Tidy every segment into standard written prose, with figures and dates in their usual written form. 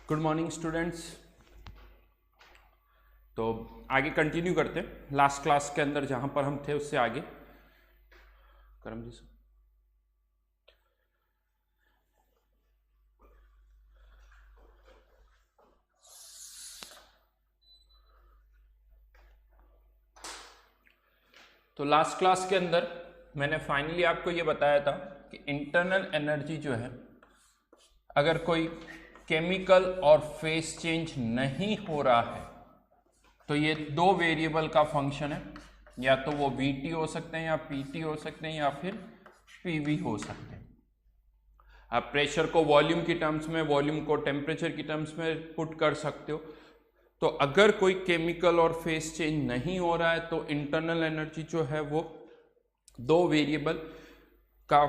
Good morning students. तो आगे continue करते हैं लास्ट क्लास के अंदर जहां पर हम थे उससे आगे। करमजीत सर, तो लास्ट क्लास के अंदर मैंने फाइनली आपको ये बताया था कि इंटरनल एनर्जी जो है, अगर कोई केमिकल और फेस चेंज नहीं हो रहा है तो ये दो वेरिएबल का फंक्शन है, या तो वो वीटी हो सकते हैं या पीटी हो सकते हैं या फिर पीवी हो सकते हैं। आप प्रेशर को वॉल्यूम की टर्म्स में, वॉल्यूम को टेम्परेचर की टर्म्स में पुट कर सकते हो। तो अगर कोई केमिकल और फेस चेंज नहीं हो रहा है तो इंटरनल एनर्जी जो है वो दो वेरिएबल का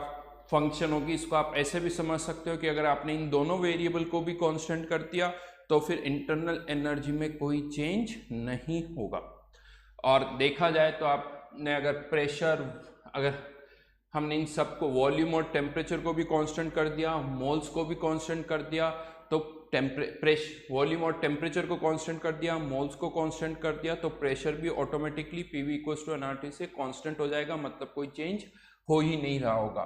फंक्शन होगी। इसको आप ऐसे भी समझ सकते हो कि अगर आपने इन दोनों वेरिएबल को भी कांस्टेंट कर दिया तो फिर इंटरनल एनर्जी में कोई चेंज नहीं होगा। और देखा जाए तो आपने अगर प्रेशर, अगर हमने इन सबको वॉल्यूम और टेम्परेचर को भी कांस्टेंट कर दिया, मोल्स को भी कांस्टेंट कर दिया, तो वॉल्यूम और टेम्परेचर को कांस्टेंट कर दिया, मोल्स को कांस्टेंट कर दिया, तो प्रेशर भी automatically PV equals to NRT से कांस्टेंट हो जाएगा, मतलब कोई चेंज हो ही नहीं रहा होगा।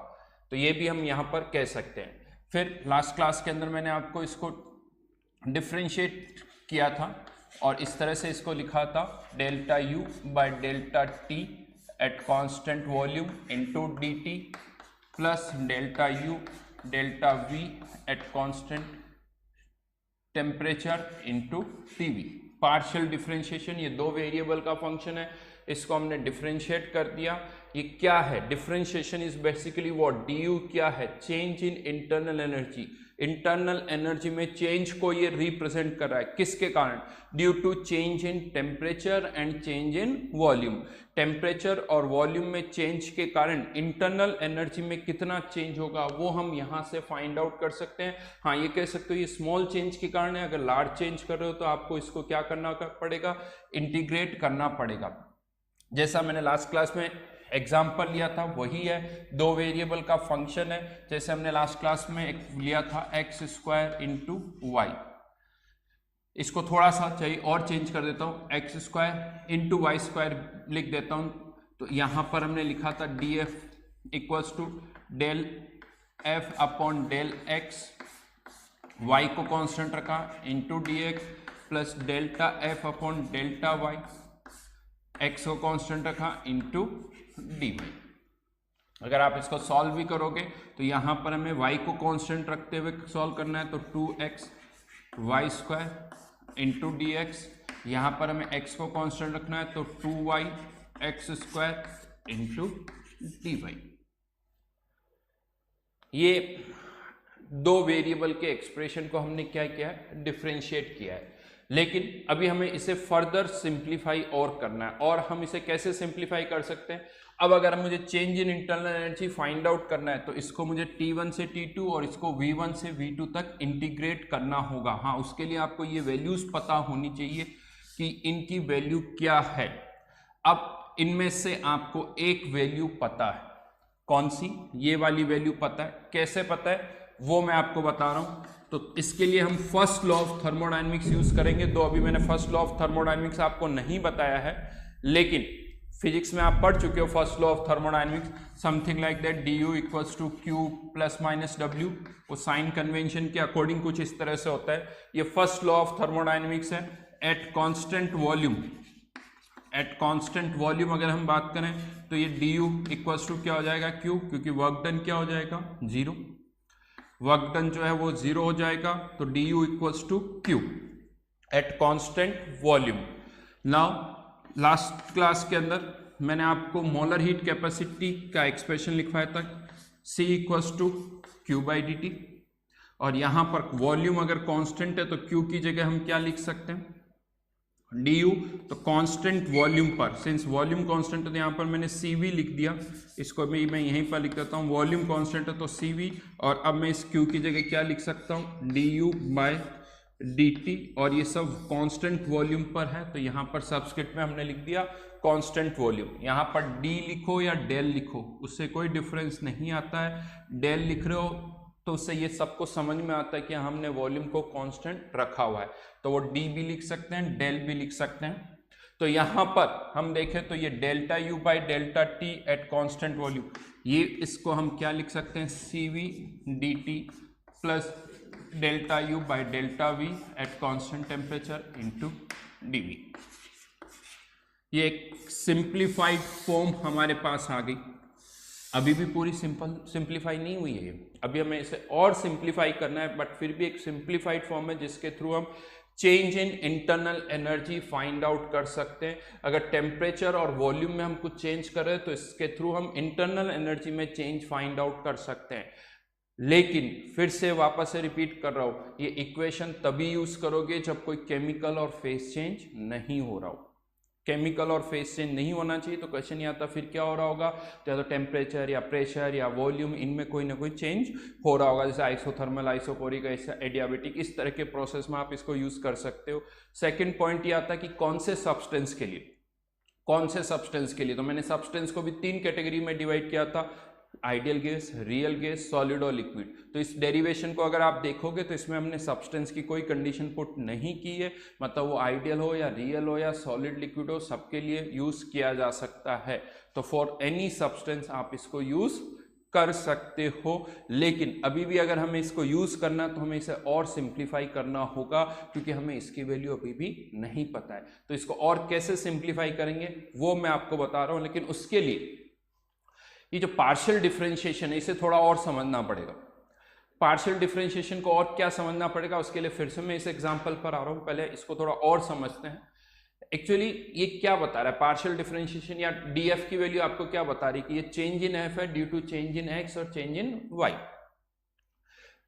तो ये भी हम यहाँ पर कह सकते हैं। फिर लास्ट क्लास के अंदर मैंने आपको इसको डिफ्रेंशिएट किया था और इस तरह से इसको लिखा था, delta U by delta T at constant volume into dt plus delta you delta we at constant temperature into TV. Partial differentiation, ये दो वेरिएबल का फंक्शन है, इसको हमने डिफरेंशिएट कर दिया। ये क्या है? Differentiation is basically what? du क्या है? Change in internal energy. Internal energy में चेंज को ये रिप्रेजेंट कर रहा है, किसके कारण? Due to change in temperature and change in volume. Temperature और वॉल्यूम में चेंज के कारण इंटरनल एनर्जी में कितना चेंज होगा वो हम यहाँ से फाइंड आउट कर सकते हैं। हाँ, ये कह सकते हो ये स्मॉल चेंज के कारण है। अगर लार्ज चेंज कर रहे हो तो आपको इसको क्या करना पड़ेगा? इंटीग्रेट करना पड़ेगा। जैसा मैंने लास्ट क्लास में एग्जाम्पल लिया था वही है, दो वेरिएबल का फंक्शन है। जैसे हमने लास्ट क्लास में एक लिया था एक्स स्क्वायर इंटू वाई, इसको थोड़ा सा चाहिए और चेंज कर देता हूँ, x square into y square लिख देता हूँ। तो यहाँ पर हमने लिखा था d f equals to del f upon del x, y को कांस्टेंट रखा, into d x plus delta f upon delta y, x को कांस्टेंट रखा, इंटू डी वाई। अगर आप इसको सॉल्व भी करोगे तो यहाँ पर हमें y को कांस्टेंट रखते हुए सॉल्व करना है, तो 2x y square into d x, यहाँ पर हमें x को कांस्टेंट रखना है, तो 2y x square into d y. ये दो वेरिएबल के एक्सप्रेशन को हमने क्या किया है? डिफरेंशिएट किया है। लेकिन अभी हमें इसे फर्दर सिंप्लीफाई और करना है। और हम इसे कैसे सिंप्लीफाई कर सकते हैं? अब अगर मुझे change in internal energy find out करना है तो इसको मुझे T1 से T2 और इसको V1 से V2 तक इंटीग्रेट करना होगा। हाँ, उसके लिए आपको ये वैल्यूज पता होनी चाहिए कि इनकी वैल्यू क्या है। अब इनमें से आपको एक वैल्यू पता है, कौन सी? ये वाली वैल्यू पता है। कैसे पता है वो मैं आपको बता रहा हूं। तो इसके लिए हम first law of thermodynamics use करेंगे। तो अभी मैंने फर्स्ट लॉ ऑफ थर्मोडायनेमिक्स आपको नहीं बताया है, लेकिन फिजिक्स में आप पढ़ चुके हो first law of thermodynamics, something like that du equals to q plus minus w। वो साइन कन्वेंशन के अकॉर्डिंग कुछ इस तरह से होता है। ये फर्स्ट लॉ ऑफ थर्मोडायनेमिक्स है। एट कांस्टेंट वॉल्यूम अगर हम बात करें तो ये du इक्वल्स टू क्या हो जाएगा? q, क्योंकि वर्क डन क्या हो जाएगा? जीरो। वर्क डन जो है वो जीरो हो जाएगा, तो du equals to q at constant volume. Now last class के अंदर मैंने आपको मोलर हीट कैपेसिटी का एक्सप्रेशन लिखवाया था, C equals to q by d t. और यहाँ पर वॉल्यूम अगर कांस्टेंट है तो Q की जगह हम क्या लिख सकते हैं? du। तो कांस्टेंट वॉल्यूम पर, सिंस वॉल्यूम कांस्टेंट है तो यहाँ पर मैंने CV लिख दिया, इसको मैं यहीं पर लिख देता हूँ। वॉल्यूम कांस्टेंट है तो CV, और अब मैं इस Q की जगह क्या लिख सकता हूँ? du by dt। और ये सब कांस्टेंट वॉल्यूम पर है तो यहाँ पर सबस्क्रिप्ट में हमने लिख दिया कांस्टेंट वॉल्यूम। यहाँ पर d लिखो या डेल लिखो, उससे कोई डिफरेंस नहीं आता है। डेल लिख रहे हो तो उससे ये सबको समझ में आता है कि हमने वॉल्यूम को कांस्टेंट रखा हुआ है, तो वो डी भी लिख सकते हैं, डेल भी लिख सकते हैं। तो यहां पर हम देखें तो ये delta you by delta T at constant volume, ये इसको हम क्या लिख सकते हैं, C we D T plus delta you by delta we at constant temperature into D V. ये एक सिंप्लीफाइड फॉर्म हमारे पास आ गई। अभी भी पूरी सिंप्लीफाई नहीं हुई है, अभी हमें इसे और सिंप्लीफाई करना है, बट फिर भी एक सिंप्लीफाइड फॉर्म है जिसके थ्रू हम change in internal energy find out कर सकते हैं। अगर टेम्परेचर और वॉल्यूम में हम कुछ चेंज कर रहे हैं तो इसके थ्रू हम इंटरनल एनर्जी में चेंज फाइंड आउट कर सकते हैं। लेकिन फिर से वापस से रिपीट कर रहा हूं, ये इक्वेशन तभी यूज करोगे जब कोई केमिकल और फेस चेंज नहीं हो रहा हो। केमिकल और फेस चेंज नहीं होना चाहिए तो क्वेश्चन ये आता फिर क्या हो रहा होगा, या तो टेम्परेचर या प्रेशर या वॉल्यूम, इनमें कोई ना कोई चेंज हो रहा होगा, जैसे आइसोथर्मल, आइसोकोरिक, एडियाबेटिक, इस तरह के प्रोसेस में आप इसको यूज कर सकते हो। सेकंड पॉइंट ये आता है कि कौन से सब्सटेंस के लिए, कौन से सब्सटेंस के लिए, तो मैंने सब्सटेंस को भी 3 कैटेगरी में डिवाइड किया था, ideal gas, real gas, solid और लिक्विड। तो इस डेरिवेशन को अगर आप देखोगे तो इसमें हमने सब्सटेंस की कोई कंडीशन पुट नहीं की है, मतलब वो आइडियल हो या रियल हो या सॉलिड लिक्विड हो, सबके लिए यूज किया जा सकता है। तो फॉर एनी सब्सटेंस आप इसको यूज कर सकते हो। लेकिन अभी भी अगर हमें इसको यूज करना तो हमें इसे और सिंप्लीफाई करना होगा, क्योंकि हमें इसकी वैल्यू अभी भी नहीं पता है। तो इसको और कैसे सिंप्लीफाई करेंगे वो मैं आपको बता रहा हूं, लेकिन उसके लिए ये जो पार्शियल डिफरेंशिएशन है इसे थोड़ा और समझना पड़ेगा। पार्शियल डिफरेंशिएशन को और क्या समझना पड़ेगा, उसके लिए फिर से मैं इस एग्जांपल पर आ रहा हूं, पहले इसको थोड़ा और समझते हैं। एक्चुअली ये क्या बता रहा है पार्शियल डिफरेंशिएशन, या डीएफ की वैल्यू आपको क्या बता रही है कि ये चेंज इन एफ है due to change in x और चेंज इन वाई।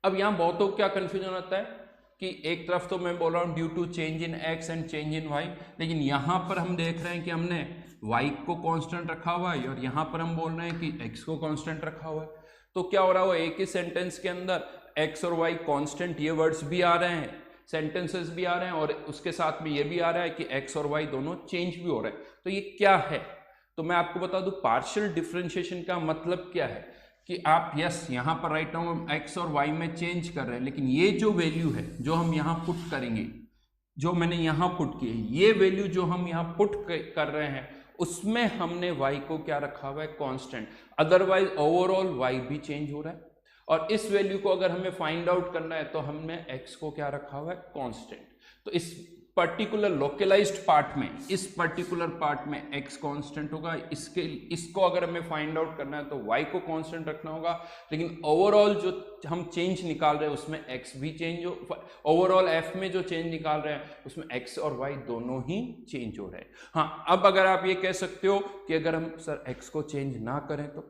अब यहां बहुतों को क्या कंफ्यूजन होता है कि एक तरफ तो मैं बोल रहा हूं due to change in x and change in y, लेकिन यहां पर हम देख रहे हैं कि हमने y को कांस्टेंट रखा हुआ है और यहां पर हम बोल रहे हैं कि x को कांस्टेंट रखा हुआ है। तो क्या हो रहा है, एक ही सेंटेंस के अंदर x और y कांस्टेंट ये वर्ड्स भी आ रहे हैं, सेंटेंसेस भी आ रहे हैं, और उसके साथ में ये भी आ रहा है कि x और y दोनों चेंज भी हो रहे हैं। तो ये क्या है, तो मैं आपको बता दूं पार्शियल डिफरेंशिएशन का मतलब क्या है कि आप यस यहां पर राइट नाउ हम x और y में चेंज कर रहे हैं, लेकिन ये जो वैल्यू है जो हम यहां पुट करेंगे, जो मैंने यहां पुट की है, ये वैल्यू जो हम यहां पुट कर रहे हैं उसमें हमने y को क्या रखा हुआ है, कांस्टेंट। अदरवाइज ओवरऑल y भी चेंज हो रहा है, और इस वैल्यू को अगर हमें फाइंड आउट करना है तो हमने x को क्या रखा हुआ है, कांस्टेंट। तो इस पर्टिकुलर लोकलाइज्ड पार्ट में, इस पर्टिकुलर पार्ट में x कांस्टेंट होगा, इसको अगर हमें फाइंड आउट करना है तो y को कांस्टेंट रखना होगा, लेकिन ओवरऑल जो हम चेंज निकाल रहे हैं उसमें x भी चेंज हो, ओवरऑल f में जो चेंज निकाल रहे हैं उसमें x और y दोनों ही चेंज हो रहे हैं। हाँ, अब अगर आप ये कह सकते हो कि अगर हम सर x को चेंज ना करें, तो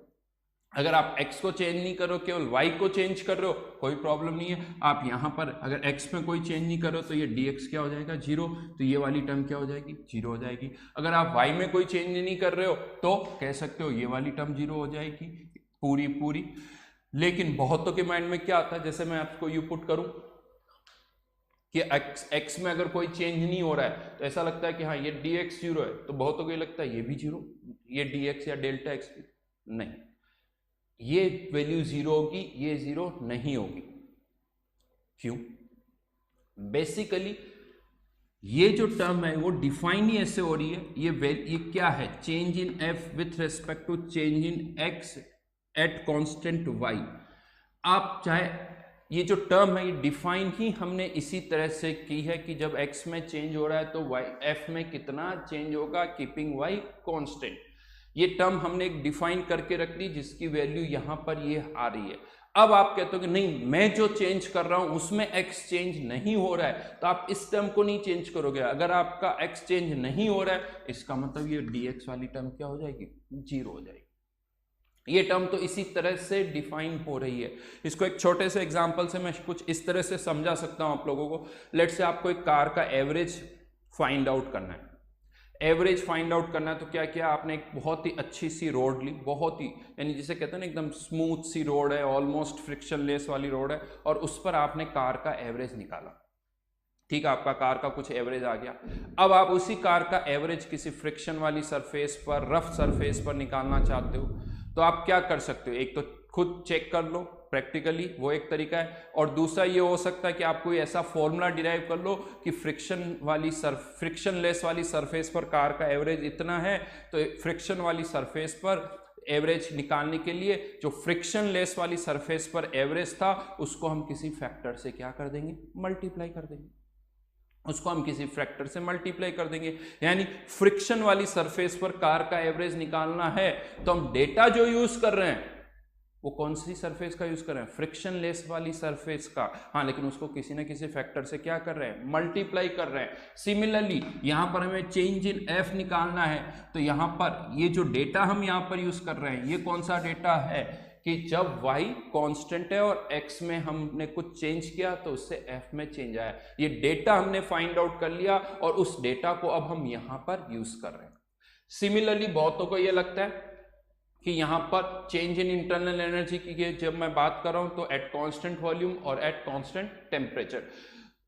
अगर आप x को चेंज नहीं करो, केवल y को चेंज कर रहे हो, कोई प्रॉब्लम नहीं है। आप यहां पर अगर x में कोई चेंज नहीं करो तो ये dx क्या हो जाएगा, 0, तो ये वाली टर्म क्या हो जाएगी, 0 हो जाएगी। अगर आप y में कोई चेंज नहीं कर रहे हो तो कह सकते हो ये वाली टर्म 0 हो जाएगी पूरी। लेकिन बहुतों के माइंड में क्या आता है, जैसे मैं आपको यू पुट करूं कि x में अगर कोई चेंज नहीं हो रहा है तो ऐसा लगता है कि हाँ ये dx 0 है, तो बहुतों को ये लगता है ये भी 0, ये dx या डेल्टा x नहीं, ये वैल्यू 0 होगी, ये 0 नहीं होगी। क्यों? बेसिकली ये जो टर्म है वो डिफाइन ही ऐसे हो रही है, ये क्या है, change in f with respect to change in x at constant y। आप चाहे ये जो टर्म है ये डिफाइन ही हमने इसी तरह से की है कि जब x में चेंज हो रहा है तो f में कितना चेंज होगा, कीपिंग y कांस्टेंट। ये टर्म हमने एक डिफाइन करके रख दी जिसकी वैल्यू यहां पर ये आ रही है। अब आप कहते हो कि नहीं मैं जो चेंज कर रहा हूं उसमें x चेंज नहीं हो रहा है, तो आप इस टर्म को नहीं चेंज करोगे। अगर आपका x चेंज नहीं हो रहा है इसका मतलब ये dx वाली टर्म क्या हो जाएगी, 0 हो जाएगी। ये टर्म तो इसी तरह से डिफाइन हो रही है। इसको एक छोटे से एग्जांपल से मैं कुछ इस तरह से समझा सकता हूं आप लोगों को। लेट्स से आपको एक कार का एवरेज फाइंड आउट करना है। एवरेज फाइंड आउट करना है तो क्या किया आपने, एक बहुत ही अच्छी सी रोड ली, बहुत ही यानी जिसे कहते हैं ना एकदम स्मूथ सी रोड है, ऑलमोस्ट फ्रिक्शनलेस वाली रोड है, और उस पर आपने कार का एवरेज निकाला। ठीक है, आपका कार का कुछ एवरेज आ गया। अब आप उसी कार का एवरेज किसी फ्रिक्शन वाली सरफेस पर, रफ सरफेस पर निकालना चाहते हो, तो आप क्या कर सकते हो, एक तो खुद चेक कर लो प्रैक्टिकली वो एक तरीका है। और दूसरा ये हो सकता है कि आप कोई ऐसा फॉर्मूला डिराइव कर लो कि फ्रिक्शनलेस वाली सरफेस पर कार का एवरेज इतना है, तो फ्रिक्शन वाली सरफेस पर एवरेज निकालने के लिए जो फ्रिक्शनलेस वाली सरफेस पर एवरेज था उसको हम किसी फैक्टर से क्या कर देंगे, मल्टीप्लाई कर देंगे, उसको हम किसी फैक्टर से मल्टीप्लाई कर देंगे। यानी फ्रिक्शन वाली सरफेस पर कार का एवरेज निकालना है तो हम डेटा जो यूज कर रहे हैं वो कौन सी सरफेस का यूज कर रहे हैं, फ्रिक्शन लेस वाली सरफेस का। हाँ, लेकिन उसको किसी ना किसी फैक्टर से क्या कर रहे हैं, मल्टीप्लाई कर रहे हैं। सिमिलरली यहां पर हमें चेंज इन एफ निकालना है, तो यहां पर ये जो डेटा हम यहां पर यूज कर रहे हैं ये कौन सा डेटा है कि जब y कांस्टेंट है और x में हमने कुछ चेंज किया तो उससे f में चेंज आया। ये डेटा हमने फाइंड आउट कर लिया और उस डेटा को अब हम यहां पर यूज कर रहे हैं। सिमिलरली बहुतों को ये लगता है कि यहां पर चेंज इन इंटरनल एनर्जी की जब मैं बात कर रहा हूं तो एट कांस्टेंट वॉल्यूम और एट कांस्टेंट टेम्परेचर,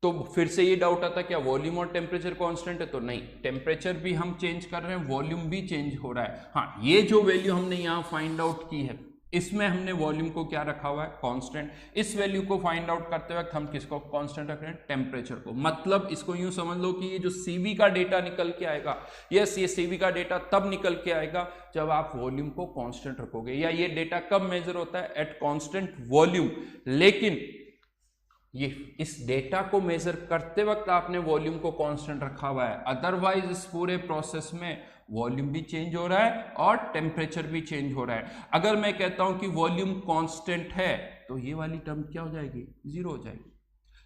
तो फिर से ये डाउट आता क्या वॉल्यूम और टेम्परेचर कांस्टेंट है, तो नहीं, टेम्परेचर भी हम चेंज कर रहे हैं, वॉल्यूम भी चेंज हो रहा है। हाँ, ये जो वैल्यू हमने यहाँ फाइंड आउट की है इसमें हमने वॉल्यूम को क्या रखा हुआ है, कांस्टेंट। इस वैल्यू को फाइंड आउट करते वक्त हम किसको कांस्टेंट रख रहे हैं, टेम्परेचर को। मतलब इसको यूं समझ लो कि ये जो सीवी का डेटा निकल के आएगा, यस, ये सीवी का डेटा तब निकल के आएगा जब आप वॉल्यूम को कांस्टेंट रखोगे, या ये डेटा कब मेजर होता है, एट कांस्टेंट वॉल्यूम। लेकिन ये इस डेटा को मेजर करते वक्त आपने वॉल्यूम को कांस्टेंट रखा हुआ है, अदरवाइज इस पूरे प्रोसेस में वॉल्यूम भी चेंज हो रहा है और टेम्परेचर भी चेंज हो रहा है। अगर मैं कहता हूं कि वॉल्यूम कांस्टेंट है तो ये वाली टर्म क्या हो जाएगी, जीरो हो जाएगी।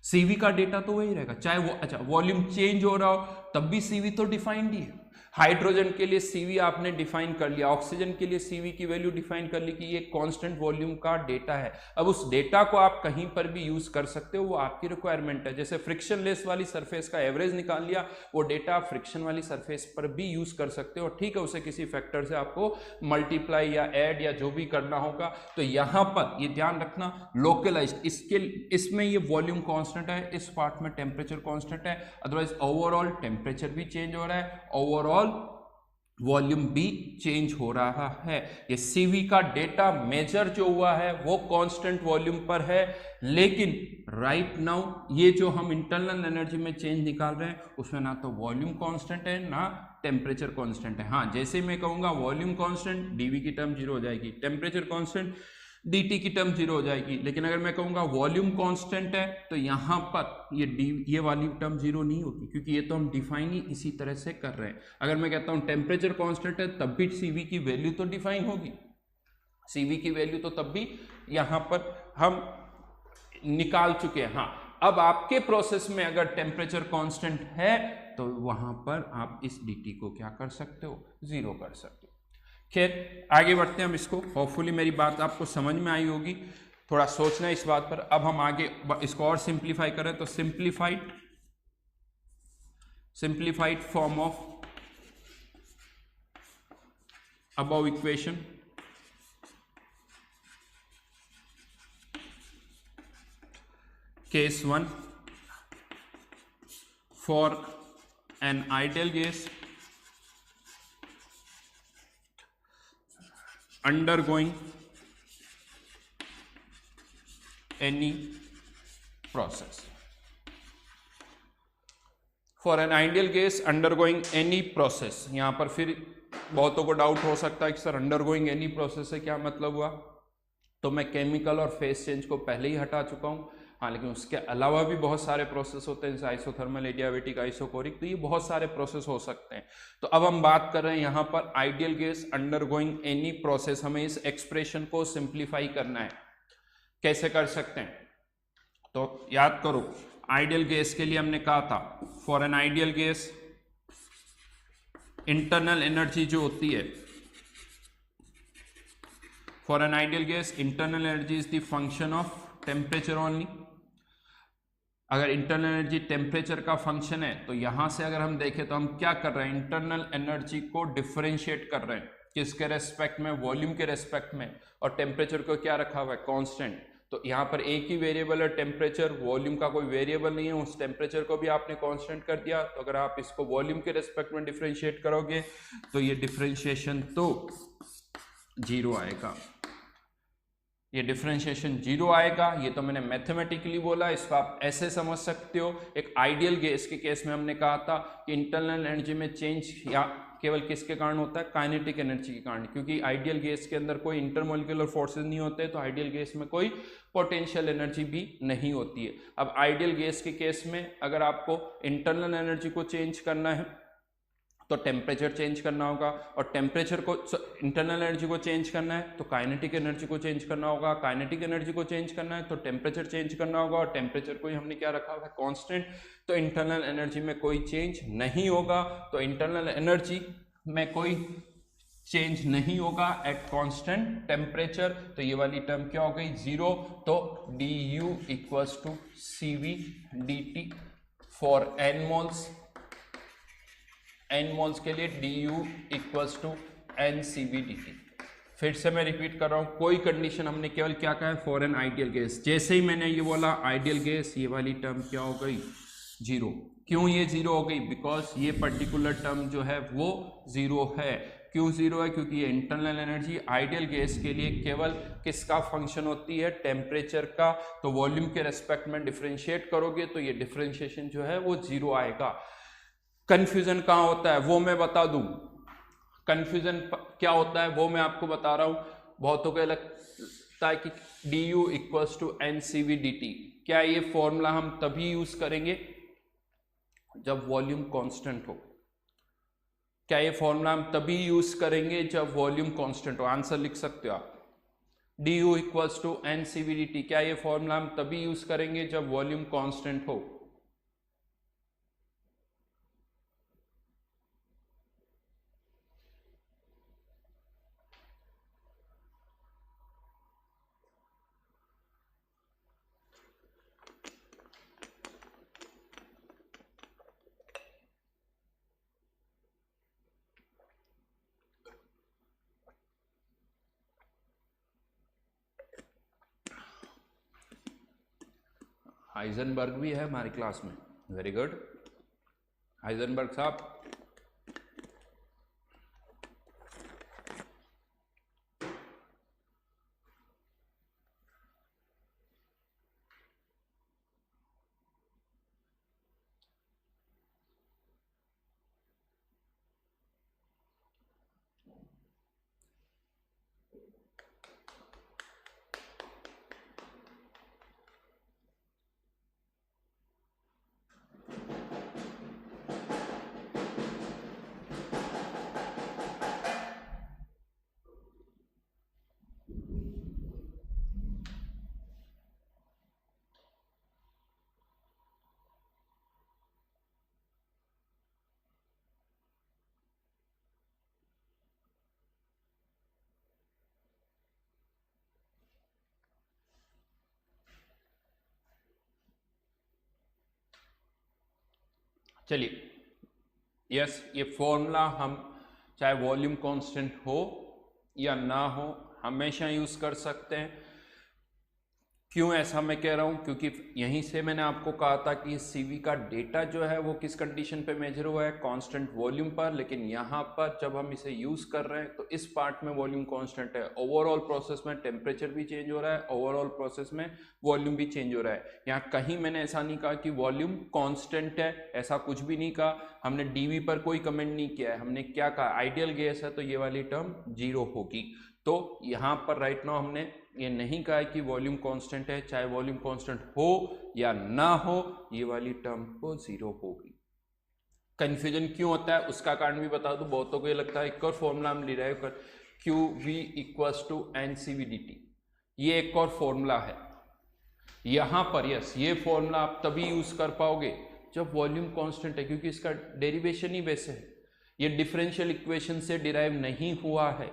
सीवी का डेटा तो वही रहेगा, चाहे वो अच्छा वॉल्यूम चेंज हो रहा हो तब भी सीवी तो डिफाइंड ही है। हाइड्रोजन के लिए सीवी आपने डिफाइन कर लिया, ऑक्सीजन के लिए सीवी की वैल्यू डिफाइन कर ली कि ये कांस्टेंट वॉल्यूम का डेटा है। अब उस डेटा को आप कहीं पर भी यूज कर सकते हो, वो आपकी रिक्वायरमेंट है। जैसे फ्रिक्शनलेस वाली सरफेस का एवरेज निकाल लिया, वो डेटा आप फ्रिक्शन वाली सरफेस पर भी यूज कर सकते हो, ठीक है, उसे किसी फैक्टर से आपको मल्टीप्लाई या ऐड या जो भी करना होगा। तो यहां पर ये ध्यान रखना, लोकलाइज्ड इसमें ये वॉल्यूम कांस्टेंट है, इस पार्ट में टेम्परेचर कांस्टेंट है, अदरवाइज ओवरऑल टेम्परेचर भी चेंज हो रहा है, ओवरऑल वॉल्यूम भी चेंज हो रहा है। ये सीवी का डेटा मेजर जो हुआ है वो कांस्टेंट वॉल्यूम पर है, लेकिन राइट नाउ ये जो हम इंटरनल एनर्जी में चेंज निकाल रहे हैं उसमें ना तो वॉल्यूम कांस्टेंट है ना टेम्परेचर कांस्टेंट है। हाँ, जैसे मैं कहूंगा वॉल्यूम कांस्टेंट, डीवी की टर्म जीरो हो जाएगी, टेम्परेचर कांस्टेंट, dt की टर्म जीरो हो जाएगी। लेकिन अगर मैं कहूंगा वॉल्यूम कांस्टेंट है तो यहां पर ये वाली टर्म जीरो नहीं होगी, क्योंकि ये तो हम डिफाइन ही इसी तरह से कर रहे हैं। अगर मैं कहता हूं टेम्परेचर कांस्टेंट है तब भी सीवी की वैल्यू तो डिफाइन होगी, सीवी की वैल्यू तो तब भी यहां पर हम निकाल चुके हैं। हाँ, अब आपके प्रोसेस में अगर टेम्परेचर कांस्टेंट है तो वहां पर आप इस dt को क्या कर सकते हो, जीरो कर सकते हो। खैर, आगे बढ़ते हैं हम इसको। होपफुली मेरी बात आपको समझ में आई होगी, थोड़ा सोचना है इस बात पर। अब हम आगे इसको और सिंप्लीफाई करें तो simplified form of above equation case 1 for an ideal gas undergoing any process. For an ideal gas undergoing any process, यहां पर फिर बहुतों को डाउट हो सकता है कि सर अंडरगोइंग एनी प्रोसेस से क्या मतलब हुआ, तो मैं केमिकल और फेस चेंज को पहले ही हटा चुका हूं। हाँ, लेकिन उसके अलावा भी बहुत सारे प्रोसेस होते हैं, जैसे आइसोथर्मल, एडियाबेटिक, आइसोकोरिक, तो ये बहुत सारे प्रोसेस हो सकते हैं। तो अब हम बात कर रहे हैं यहाँ पर ideal gas undergoing any process. हमें इस एक्सप्रेशन को सिंप्लीफाई करना है। कैसे कर सकते हैं, तो याद करो, आइडियल गैस के लिए हमने कहा था for an ideal gas internal energy जो होती है, for an ideal gas internal energy is the function of temperature only. अगर इंटरनल एनर्जी टेम्परेचर का फंक्शन है तो यहां से अगर हम देखें तो हम क्या कर रहे हैं, इंटरनल एनर्जी को डिफरेंशिएट कर रहे हैं, किसके रेस्पेक्ट में, वॉल्यूम के रेस्पेक्ट में, और टेम्परेचर को क्या रखा हुआ है, कांस्टेंट। तो यहाँ पर एक ही वेरिएबल है टेम्परेचर, वॉल्यूम का कोई वेरिएबल नहीं है, उस टेम्परेचर को भी आपने कांस्टेंट कर दिया। तो अगर आप इसको वॉल्यूम के रेस्पेक्ट में डिफरेंशिएट करोगे तो ये डिफरेंशिएशन तो जीरो आएगा। ये डिफरेंशिएशन जीरो आएगा। ये तो मैंने मैथमेटिकली बोला, इसको आप ऐसे समझ सकते हो। एक आइडियल गैस के केस में हमने कहा था कि इंटरनल एनर्जी में चेंज या केवल किसके कारण होता है, काइनेटिक एनर्जी के कारण, क्योंकि आइडियल गैस के अंदर कोई इंटरमोलिकुलर फोर्सेस नहीं होते, तो आइडियल गैस में कोई पोटेंशियल एनर्जी भी नहीं होती है। अब आइडियल गैस के केस में अगर आपको इंटरनल एनर्जी को चेंज करना है तो टेम्परेचर चेंज करना होगा, और टेम्परेचर को इंटरनल एनर्जी को चेंज करना है तो काइनेटिक एनर्जी को चेंज करना होगा, काइनेटिक एनर्जी को चेंज करना है तो टेम्परेचर चेंज करना होगा, और टेम्परेचर को ही हमने क्या रखा हुआ है, कांस्टेंट। तो इंटरनल एनर्जी में कोई चेंज नहीं होगा, तो इंटरनल एनर्जी में कोई चेंज नहीं होगा एट कांस्टेंट टेम्परेचर। तो ये वाली टर्म क्या हो गई, जीरो। तो d u equals to c we D t for n moles, n moles के लिए d u equals to n c we D t. फिर से मैं रिपीट कर रहा हूं, कोई कंडीशन हमने केवल क्या कहा है, फॉर एन आइडियल गैस। जैसे ही मैंने ये बोला आइडियल गैस, ये वाली टर्म क्या हो गई, जीरो। क्यों ये जीरो हो गई, बिकॉज ये पर्टिकुलर टर्म जो है वो जीरो है। क्यों जीरो है, क्योंकि ये इंटरनल एनर्जी आइडियल गैस के लिए केवल किसका फंक्शन होती है, टेम्परेचर का। तो वॉल्यूम के रेस्पेक्ट में डिफरेंशिएट करोगे तो ये डिफरेंशिएशन जो है वो जीरो आएगा। कंफ्यूजन कहाँ होता है वो मैं बता दूं, कंफ्यूजन क्या होता है वो मैं आपको बता रहा हूं। बहुतों को लगता है कि d u equals to n c we D t, क्या ये फॉर्मूला हम तभी यूज करेंगे जब वॉल्यूम कांस्टेंट हो। क्या ये फॉर्मूला हम तभी यूज करेंगे जब वॉल्यूम कांस्टेंट हो। आंसर लिख सकते हो आप, d u equals to n c we D t, क्या ये फॉर्मूला हम तभी यूज करेंगे जब वॉल्यूम कांस्टेंट हो। हाइजनबर्ग भी है हमारी क्लास में, वेरी गुड हाइजनबर्ग साहब। चलिए, यस, ये फॉर्मूला हम चाहे वॉल्यूम कांस्टेंट हो या ना हो हमेशा यूज कर सकते हैं। क्यों ऐसा मैं कह रहा हूं, क्योंकि यहीं से मैंने आपको कहा था कि सीवी का डेटा जो है वो किस कंडीशन पे मेजर हुआ है, कांस्टेंट वॉल्यूम पर। लेकिन यहाँ पर जब हम इसे यूज कर रहे हैं तो इस पार्ट में वॉल्यूम कांस्टेंट है, ओवरऑल प्रोसेस में टेम्परेचर भी चेंज हो रहा है, ओवरऑल प्रोसेस में वॉल्यूम भी चेंज हो रहा है। यहाँ कहीं मैंने ऐसा नहीं कहा कि वॉल्यूम कांस्टेंट है, ऐसा कुछ भी नहीं कहा। हमने डीवी पर कोई कमेंट नहीं किया है, हमने क्या कहा, आइडियल गैस है तो ये वाली टर्म जीरो होगी। तो यहाँ पर राइट नाउ हमने ये नहीं कहा है कि वॉल्यूम कांस्टेंट है, चाहे वॉल्यूम कांस्टेंट हो या ना हो ये वाली टर्म को जीरो होगी। कंफ्यूजन क्यों होता है उसका कारण भी बता दूं, बहुतों को ये लगता है एक और फॉर्मूला हम डिराइव कर, q v equals to n c we D t, ये एक और फॉर्मूला है। यहां पर यस, ये फॉर्मूला आप तभी यूज कर पाओगे जब वॉल्यूम कांस्टेंट है, क्योंकि इसका डेरिवेशन ही वैसे है, ये डिफरेंशियल इक्वेशन से डिराइव नहीं हुआ है,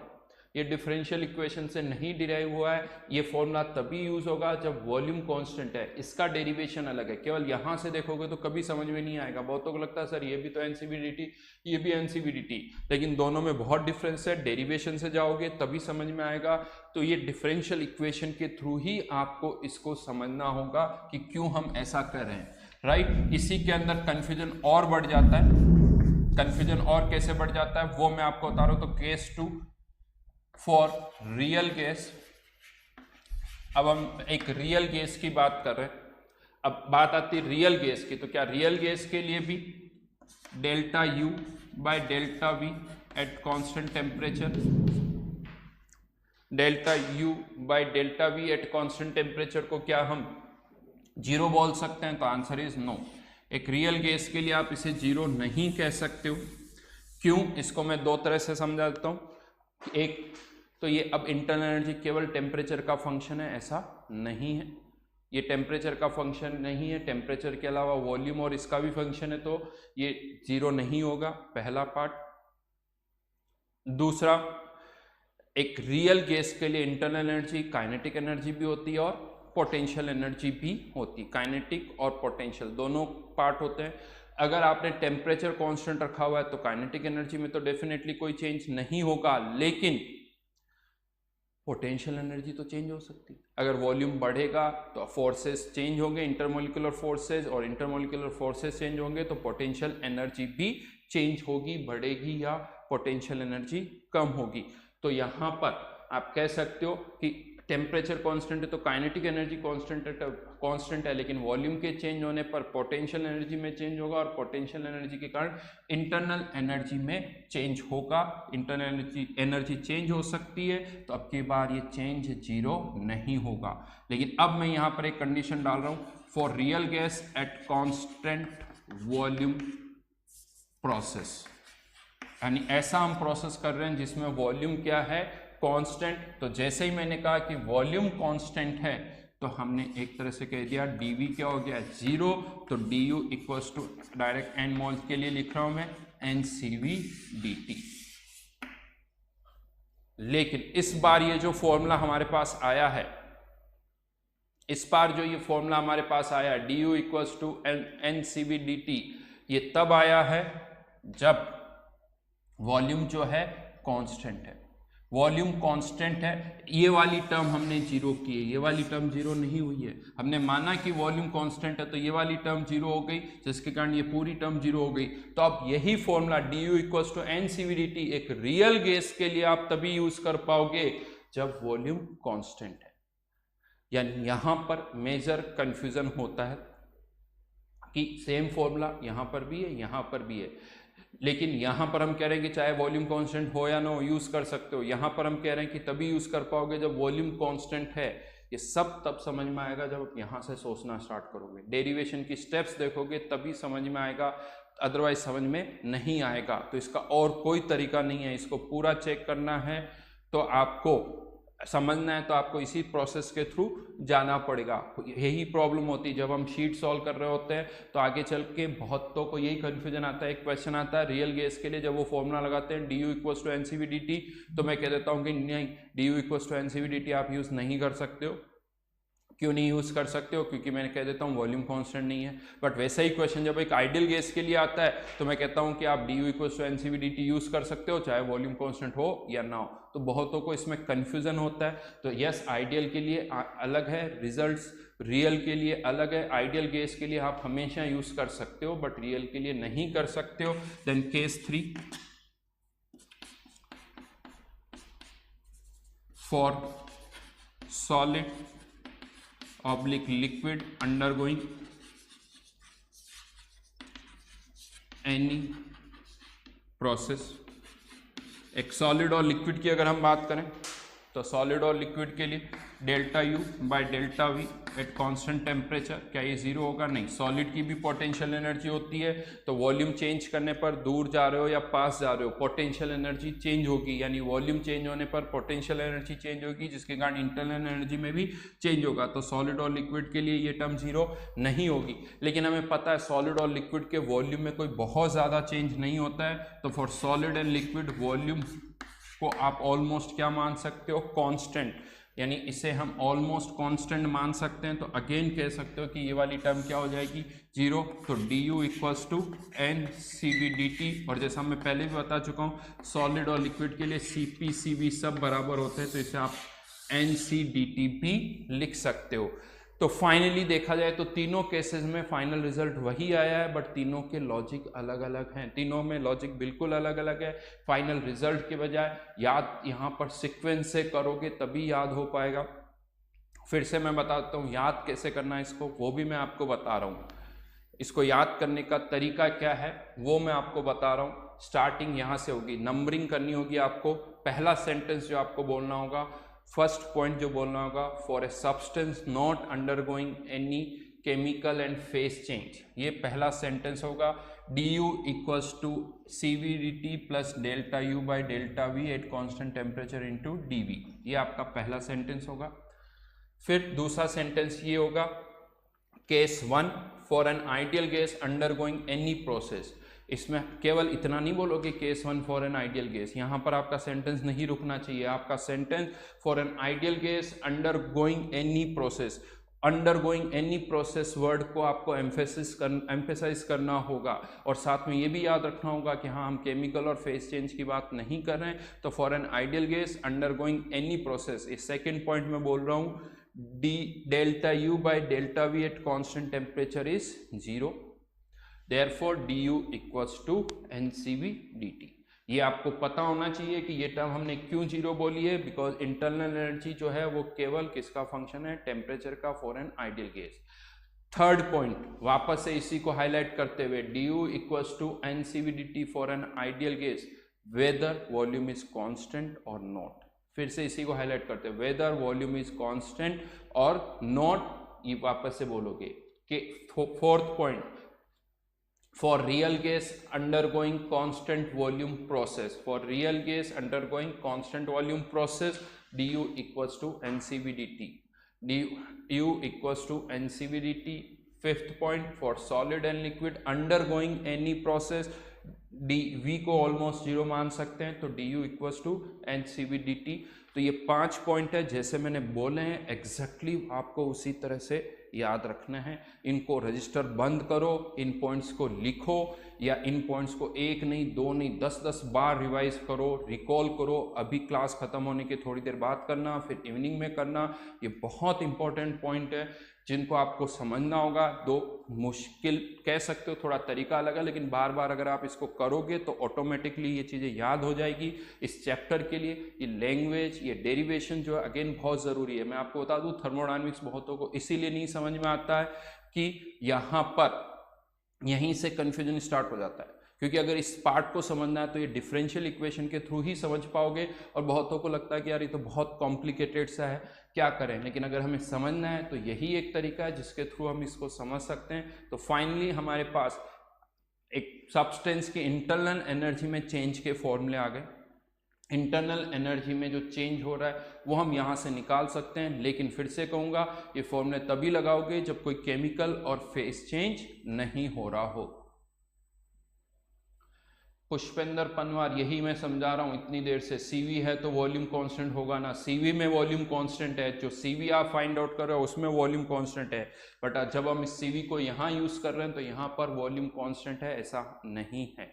ये डिफरेंशियल इक्वेशन से नहीं डिराइव हुआ है। ये फॉर्मूला तभी यूज होगा जब वॉल्यूम कांस्टेंट है, इसका डेरिवेशन अलग है। केवल यहां से देखोगे तो कभी समझ में नहीं आएगा, बहुतों को लगता है सर ये भी तो एनसीवीडीटी ये भी एनसीवीडीटी, लेकिन दोनों में बहुत डिफरेंस है। डेरिवेशन से जाओगे तभी समझ में आएगा। तो ये डिफरेंशियल इक्वेशन के थ्रू ही आपको इसको समझना होगा कि क्यों हम ऐसा कर रहे हैं, राइट। इसी के अंदर कंफ्यूजन और बढ़ जाता है। कंफ्यूजन और कैसे बढ़ जाता है वो मैं आपको बता रहा हूं। तो केस 2 for real gas अब हम एक रियल गैस की बात कर रहे हैं। अब बात आती है रियल गैस की, तो क्या रियल गैस के लिए भी delta U by delta we at constant temperature, delta U by delta we at constant temperature को क्या हम जीरो बोल सकते हैं? तो आंसर इज नो। एक रियल गैस के लिए आप इसे जीरो नहीं कह सकते हो। क्यों? इसको मैं दो तरह से समझा देता हूं। एक तो ये अब इंटरनल एनर्जी केवल टेम्परेचर का फंक्शन है, ऐसा नहीं है। ये टेम्परेचर का फंक्शन नहीं है, टेम्परेचर के अलावा वॉल्यूम और इसका भी फंक्शन है, तो ये जीरो नहीं होगा, पहला पार्ट। दूसरा, एक रियल गैस के लिए इंटरनल एनर्जी काइनेटिक एनर्जी भी होती है और पोटेंशियल एनर्जी भी होती है। काइनेटिक और पोटेंशियल दोनों पार्ट होते हैं। अगर आपने टेम्परेचर कांस्टेंट रखा हुआ है तो काइनेटिक एनर्जी में तो डेफिनेटली कोई चेंज नहीं होगा, लेकिन पोटेंशियल एनर्जी तो चेंज हो सकती है। अगर वॉल्यूम बढ़ेगा तो फोर्सेस चेंज होंगे, इंटरमोलिकुलर फोर्सेस, और इंटरमोलिकुलर फोर्सेस चेंज होंगे तो पोटेंशियल एनर्जी भी चेंज होगी, बढ़ेगी या पोटेंशियल एनर्जी कम होगी। तो यहाँ पर आप कह सकते हो कि टेम्परेचर कांस्टेंट है तो काइनेटिक एनर्जी कांस्टेंट है, लेकिन वॉल्यूम के चेंज होने पर पोटेंशियल एनर्जी में चेंज होगा, और पोटेंशियल एनर्जी के कारण इंटरनल एनर्जी में चेंज होगा। इंटरनल एनर्जी चेंज हो सकती है, तो अब की बार ये चेंज जीरो नहीं होगा। लेकिन अब मैं यहाँ पर एक कंडीशन डाल रहा हूँ, for real gas at constant volume process, यानी ऐसा हम प्रोसेस कर रहे हैं जिसमें वॉल्यूम क्या है? कांस्टेंट। तो जैसे ही मैंने कहा कि वॉल्यूम कांस्टेंट है, तो हमने एक तरह से कह दिया dV क्या हो गया? जीरो। तो du equals to direct n moles के लिए लिख रहा हूं मैं NCV dt। लेकिन इस बार ये जो फॉर्मूला हमारे पास आया है, इस बार जो ये फॉर्मूला हमारे पास आया du equals to NCV dt, ये तब आया है जब वॉल्यूम जो है कांस्टेंट है। वॉल्यूम कांस्टेंट है, ये वाली टर्म हमने जीरो की है, ये वाली टर्म जीरो नहीं हुई है। हमने माना कि वॉल्यूम कांस्टेंट है तो ये वाली टर्म जीरो हो गई, जिसके कारण ये पूरी टर्म जीरो हो गई। तो अब यही formula du equals to NCV dt एक रियल गैस के लिए आप तभी यूज कर पाओगे जब वॉल्यूम कांस्टेंट है। यानी यहां पर मेजर कंफ्यूजन होता है कि सेम फॉर्मूला यहां पर भी है, यहां पर भी है, लेकिन यहां पर हम कह रहे हैं कि चाहे वॉल्यूम कांस्टेंट हो या ना हो यूज कर सकते हो। यहां पर हम कह रहे हैं कि तभी यूज कर पाओगे जब वॉल्यूम कांस्टेंट है। ये सब तब समझ में आएगा जब आप यहां से सोचना स्टार्ट करोगे, डेरिवेशन की स्टेप्स देखोगे, तभी समझ में आएगा, अदरवाइज समझ में नहीं आएगा। तो इसका और कोई तरीका नहीं है, इसको पूरा चेक करना है तो आपको समझना है तो आपको इसी प्रोसेस के थ्रू जाना पड़ेगा। यही प्रॉब्लम होती है जब हम शीट सॉल्व कर रहे होते हैं, तो आगे चल के बहुतों को यही कंफ्यूजन आता है। एक क्वेश्चन आता है रियल गैस के लिए, जब वो फॉर्मूला लगाते हैं du equals to NCV dt, तो मैं कह देता हूँ कि नहीं, du equals to NCV dt आप यूज नहीं कर सकते हो। क्यों नहीं यूज कर सकते हो? क्योंकि मैंने कह देता हूँ वॉल्यूम कांस्टेंट नहीं है। बट वैसा ही क्वेश्चन जब एक आइडियल गैस के लिए आता है तो मैं कहता हूँ कि आप du equals to NCV dt use कर सकते हो, चाहे वॉल्यूम कांस्टेंट हो या ना हो। तो बहुतों को इसमें कंफ्यूजन होता है। तो यस, आइडियल के लिए अलग है रिजल्ट्स, रियल के लिए अलग है। आइडियल गैस के लिए आप हमेशा यूज कर सकते हो, बट रियल के लिए नहीं कर सकते हो। Then case 3, for solid oblique liquid undergoing any process. एक सॉलिड और लिक्विड की अगर हम बात करें तो सॉलिड और लिक्विड के लिए delta U by delta we at constant temperature, क्या ये जीरो होगा? नहीं। सॉलिड की भी पोटेंशियल एनर्जी होती है, तो वॉल्यूम चेंज करने पर दूर जा रहे हो या पास जा रहे हो, पोटेंशियल एनर्जी चेंज होगी। यानी वॉल्यूम चेंज होने पर पोटेंशियल एनर्जी चेंज होगी, जिसके कारण इंटरनल एनर्जी में भी चेंज होगा। तो सॉलिड और लिक्विड के लिए ये टर्म जीरो नहीं होगी। लेकिन हमें पता है सॉलिड और लिक्विड के वॉल्यूम में कोई बहुत ज़्यादा चेंज नहीं होता है। तो for solid and liquid volume को आप ऑलमोस्ट क्या मान सकते हो? कांस्टेंट। यानी इसे हम ऑलमोस्ट कांस्टेंट मान सकते हैं। तो अगेन कह सकते हो कि ये वाली टर्म क्या हो जाएगी? जीरो। तो du equals to NCV dt, और जैसा मैं पहले भी बता चुका हूँ सॉलिड और लिक्विड के लिए Cp Cv सब बराबर होते हैं, तो इसे आप NCdt भी लिख सकते हो। तो फाइनली देखा जाए तो तीनों केसेस में फाइनल रिजल्ट वही आया है, बट तीनों के लॉजिक अलग अलग हैं। तीनों में लॉजिक बिल्कुल अलग अलग है। फाइनल रिजल्ट के बजाय याद यहाँ पर सीक्वेंस से करोगे तभी याद हो पाएगा। फिर से मैं बताता हूँ याद कैसे करना है इसको, वो भी मैं आपको बता रहा हूँ। इसको याद करने का तरीका क्या है वो मैं आपको बता रहा हूँ। स्टार्टिंग यहाँ से होगी, नंबरिंग करनी होगी आपको। पहला सेंटेंस जो आपको बोलना होगा, फर्स्ट पॉइंट जो बोलना होगा, for a substance not undergoing any chemical and phase change, ये पहला सेंटेंस होगा। du equals to CVDT plus delta you by delta we at constant temperature into dV, ये आपका पहला सेंटेंस होगा। फिर दूसरा सेंटेंस ये होगा, case 1 for an ideal gas undergoing any process. इसमें केवल इतना नहीं बोलोगे case 1 for an ideal gas, यहाँ पर आपका सेंटेंस नहीं रुकना चाहिए। आपका sentence for an ideal gas undergoing any process, undergoing any process word को आपको एम्फेसाइज करना होगा। और साथ में ये भी याद रखना होगा कि हाँ, हम केमिकल और फेस चेंज की बात नहीं कर रहे हैं। तो for an ideal gas undergoing any process, इस सेकेंड पॉइंट में बोल रहा हूँ, delta you by delta we at constant temperature is 0, therefore du equals to NCV dt। ये आपको पता होना चाहिए कि ये टर्म हमने क्यों 0 बोली है, बिकॉज इंटरनल एनर्जी जो है वो केवल किसका फंक्शन है, टेम्परेचर का, for an ideal gas. Third point वापस से इसी को हाईलाइट करते हुए, du equals to NCV dt for an ideal gas whether volume is constant और नॉट। फिर से इसी को हाईलाइट करते हैं, वेदर वॉल्यूम इज कांस्टेंट और नॉट, ये वापस से बोलोगे कि fourth point, for real gas undergoing constant volume process, for real gas undergoing constant volume process du equals to NCV dt, du equals to NCV dt। Fifth point, for solid and liquid undergoing any process, v को almost 0 मान सकते हैं, तो du equals to NCV dt। तो ये 5 point है, जैसे मैंने बोले हैं एग्जैक्टली आपको उसी तरह से याद रखना है। इनको रजिस्टर बंद करो, इन पॉइंट्स को लिखो, या इन पॉइंट्स को 1 नहीं 2 नहीं 10-10 बार रिवाइज करो, रिकॉल करो। अभी क्लास खत्म होने के थोड़ी देर बाद करना, फिर इवनिंग में करना। ये बहुत इंपॉर्टेंट पॉइंट है जिनको आपको समझना होगा। दो मुश्किल कह सकते हो, थोड़ा तरीका अलग है, लेकिन बार बार अगर आप इसको करोगे तो ऑटोमेटिकली ये चीज़ें याद हो जाएगी। इस चैप्टर के लिए ये लैंग्वेज, ये डेरिवेशन जो है अगेन बहुत ज़रूरी है। मैं आपको बता दूं, थर्मोडायनेमिक्स बहुतों को इसीलिए नहीं समझ में आता है कि यहाँ पर यहीं से कन्फ्यूजन स्टार्ट हो जाता है, क्योंकि अगर इस पार्ट को समझना है तो ये डिफरेंशियल इक्वेशन के थ्रू ही समझ पाओगे। और बहुतों को लगता है कि यार ये तो बहुत कॉम्प्लिकेटेड सा है, क्या करें, लेकिन अगर हमें समझना है तो यही एक तरीका है जिसके थ्रू हम इसको समझ सकते हैं। तो फाइनली हमारे पास एक सब्सटेंस की इंटरनल एनर्जी में चेंज के फॉर्मूले आ गए। इंटरनल एनर्जी में जो चेंज हो रहा है वो हम यहाँ से निकाल सकते हैं, लेकिन फिर से कहूँगा ये फॉर्मूले तभी लगाओगे जब कोई केमिकल और फेस चेंज नहीं हो रहा हो। पुष्पेंद्र पनवार, यही मैं समझा रहा हूँ इतनी देर से, CV है तो वॉल्यूम कांस्टेंट होगा ना। CV में वॉल्यूम कांस्टेंट है, जो CV आप फाइंड आउट कर रहे हो उसमें वॉल्यूम कांस्टेंट है, बट जब हम इस CV को यहाँ यूज कर रहे हैं तो यहाँ पर वॉल्यूम कांस्टेंट है, ऐसा नहीं है।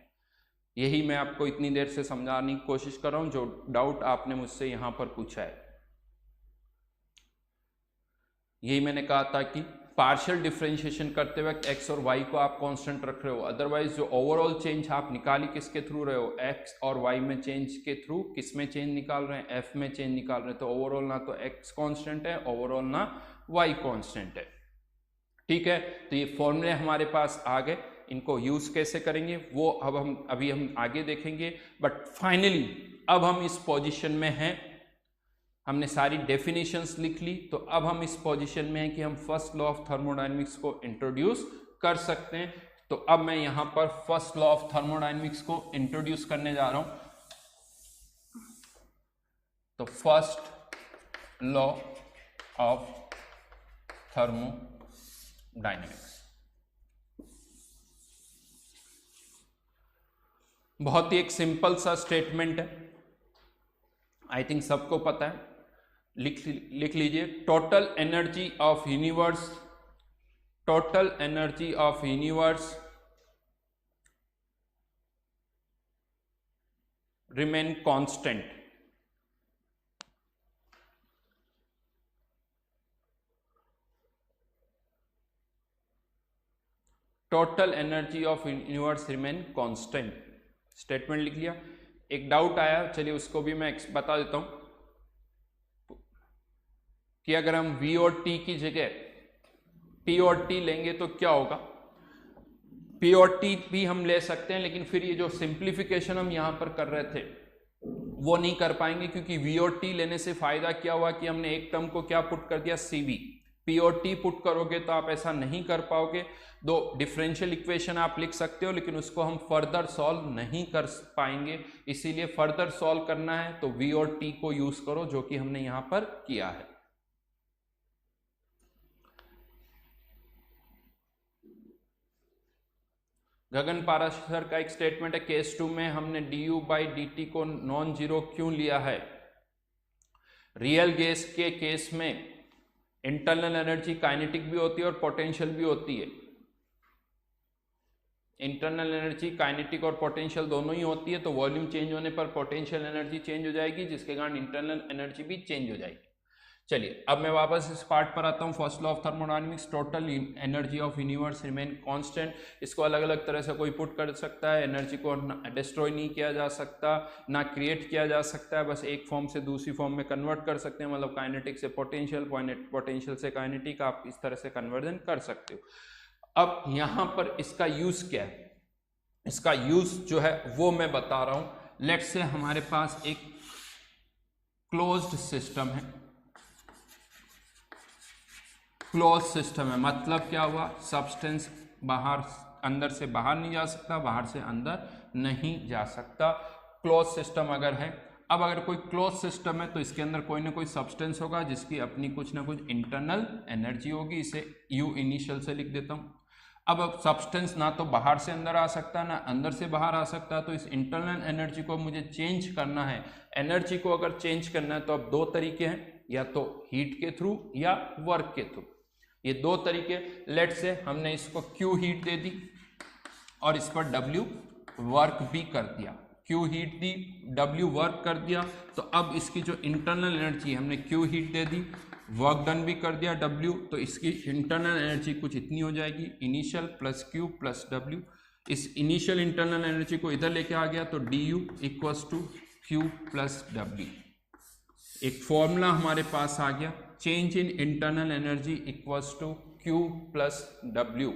यही मैं आपको इतनी देर से समझाने की कोशिश कर रहा हूँ, जो डाउट आपने मुझसे यहाँ पर पूछा है। यही मैंने कहा था कि पार्शियल डिफरेंशिएशन करते वक्त x और y को आप कांस्टेंट रख रहे हो, अदरवाइज जो ओवरऑल चेंज आप निकाली किसके थ्रू रहे हो, x और y में चेंज के थ्रू। किस में चेंज निकाल रहे हैं, f में चेंज निकाल रहे हैं, तो ओवरऑल ना तो x कांस्टेंट है, ओवरऑल ना y कांस्टेंट है। ठीक है, तो ये फॉर्मूले हमारे पास आ गए, इनको यूज कैसे करेंगे वो अब हम आगे देखेंगे। बट फाइनली अब हम इस पोजीशन में हैं, हमने सारी डेफिनेशंस लिख ली, तो अब हम इस पोजीशन में हैं कि हम फर्स्ट लॉ ऑफ थर्मोडायनेमिक्स को इंट्रोड्यूस कर सकते हैं। तो अब मैं यहां पर फर्स्ट लॉ ऑफ थर्मोडायनेमिक्स को इंट्रोड्यूस करने जा रहा हूं। तो फर्स्ट लॉ ऑफ थर्मोडायनेमिक्स बहुत ही एक सिंपल सा स्टेटमेंट है, आई थिंक सबको पता है, लिख लीजिए। Total energy of universe, total energy of universe remain constant. Total energy of universe remain constant, statement लिख लिया। एक डाउट आया, चलिए उसको भी मैं बता देता हूं। कि अगर हम V और T की जगह P और T लेंगे तो क्या होगा। P और T भी हम ले सकते हैं, लेकिन फिर ये जो सिंप्लीफिकेशन हम यहां पर कर रहे थे वो नहीं कर पाएंगे, क्योंकि V और T लेने से फायदा क्या हुआ कि हमने एक टर्म को क्या पुट कर दिया, CV। P और T पुट करोगे तो आप ऐसा नहीं कर पाओगे। दो डिफरेंशियल इक्वेशन आप लिख सकते हो, लेकिन उसको हम फर्दर सॉल्व नहीं कर पाएंगे, इसीलिए फर्दर सॉल्व करना है तो V और T को यूज करो, जो कि हमने यहां पर किया है। गगन पाराशर का एक स्टेटमेंट है, केस 2 में हमने du बाई dt को नॉन जीरो क्यों लिया है। रियल गैस के केस में इंटरनल एनर्जी काइनेटिक भी होती है और पोटेंशियल भी होती है। इंटरनल एनर्जी काइनेटिक और पोटेंशियल दोनों ही होती है, तो वॉल्यूम चेंज होने पर पोटेंशियल एनर्जी चेंज हो जाएगी, जिसके कारण इंटरनल एनर्जी भी चेंज हो जाएगी। चलिए अब मैं वापस इस पार्ट पर आता हूँ। First law of thermodynamics, total energy of universe remain constant. इसको अलग अलग तरह से कोई पुट कर सकता है। एनर्जी को डिस्ट्रॉय नहीं किया जा सकता, ना क्रिएट किया जा सकता है, बस एक फॉर्म से दूसरी फॉर्म में कन्वर्ट कर सकते हैं। मतलब काइनेटिक से पोटेंशियल, पोटेंशियल से काइनेटिक, आप इस तरह से कन्वर्जन कर सकते हो। अब यहाँ पर इसका यूज क्या है, इसका यूज जो है वो मैं बता रहा हूं। लेट्स से हमारे पास एक क्लोज्ड सिस्टम है। क्लोज सिस्टम है मतलब क्या हुआ, सब्सटेंस बाहर अंदर से बाहर नहीं जा सकता, बाहर से अंदर नहीं जा सकता। क्लोज सिस्टम अगर है, अब अगर कोई क्लोज सिस्टम है तो इसके अंदर कोई ना कोई सब्सटेंस होगा जिसकी अपनी कुछ ना कुछ इंटरनल एनर्जी होगी। इसे U इनिशियल से लिख देता हूं। अब सब्सटेंस ना तो बाहर से अंदर आ सकता है, ना अंदर से बाहर आ सकता है, तो इस इंटरनल एनर्जी को मुझे चेंज करना है। एनर्जी को अगर चेंज करना है तो अब दो तरीके हैं, या तो हीट के थ्रू या वर्क के थ्रू। ये दो तरीके, लेट से हमने इसको Q हीट दे दी और इस पर W वर्क भी कर दिया। Q हीट दी, W वर्क कर दिया, तो अब इसकी जो इंटरनल एनर्जी हमने Q हीट दे दी, वर्क डन भी कर दिया W, तो इसकी इंटरनल एनर्जी कुछ इतनी हो जाएगी, initial plus Q plus W। इस इनिशियल इंटरनल एनर्जी को इधर लेके आ गया तो du equals to Q plus W। एक फॉर्मूला हमारे पास आ गया, change in internal energy equals to Q plus W।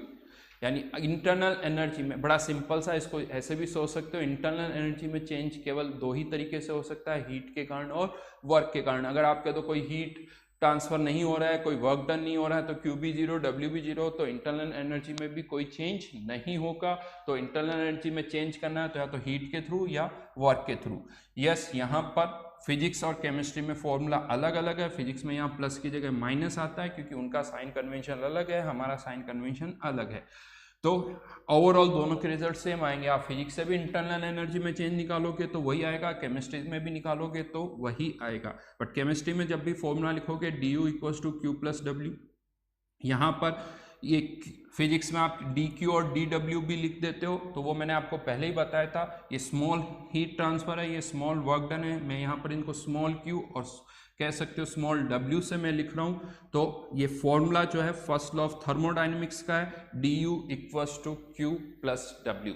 यानी इंटरनल एनर्जी में, बड़ा सिंपल सा, इसको ऐसे भी सोच सकते हो, इंटरनल एनर्जी में चेंज केवल दो ही तरीके से हो सकता है, हीट के कारण और वर्क के कारण। अगर आप कह दो कोई हीट ट्रांसफर नहीं हो रहा है, कोई वर्क डन नहीं हो रहा है, तो Q भी जीरो, W भी जीरो, तो इंटरनल एनर्जी में भी कोई चेंज नहीं होगा। तो इंटरनल एनर्जी में चेंज करना है तो या तो हीट के थ्रू या वर्क के थ्रू। यस, यहाँ पर फिजिक्स और केमिस्ट्री में फॉर्मूला अलग अलग है। फिजिक्स में यहाँ प्लस की जगह माइनस आता है, क्योंकि उनका साइन कन्वेंशन अलग है, हमारा साइन कन्वेंशन अलग है। तो ओवरऑल दोनों के रिजल्ट सेम आएंगे। आप फिजिक्स से भी इंटरनल एनर्जी में चेंज निकालोगे तो वही आएगा, केमिस्ट्री में भी निकालोगे तो वही आएगा। बट केमिस्ट्री में जब भी फॉर्मूला लिखोगे du equals to Q plus W, यहाँ पर ये फिजिक्स में आप dq और dw भी लिख देते हो, तो वो मैंने आपको पहले ही बताया था। ये स्मॉल हीट ट्रांसफर है, ये स्मॉल वर्क डन है। मैं यहाँ पर इनको स्मॉल q और कह सकते हो स्मॉल w से मैं लिख रहा हूँ। तो ये फॉर्मूला जो है फर्स्ट लॉ ऑफ थर्मोडायनेमिक्स का है, du equals to Q plus W,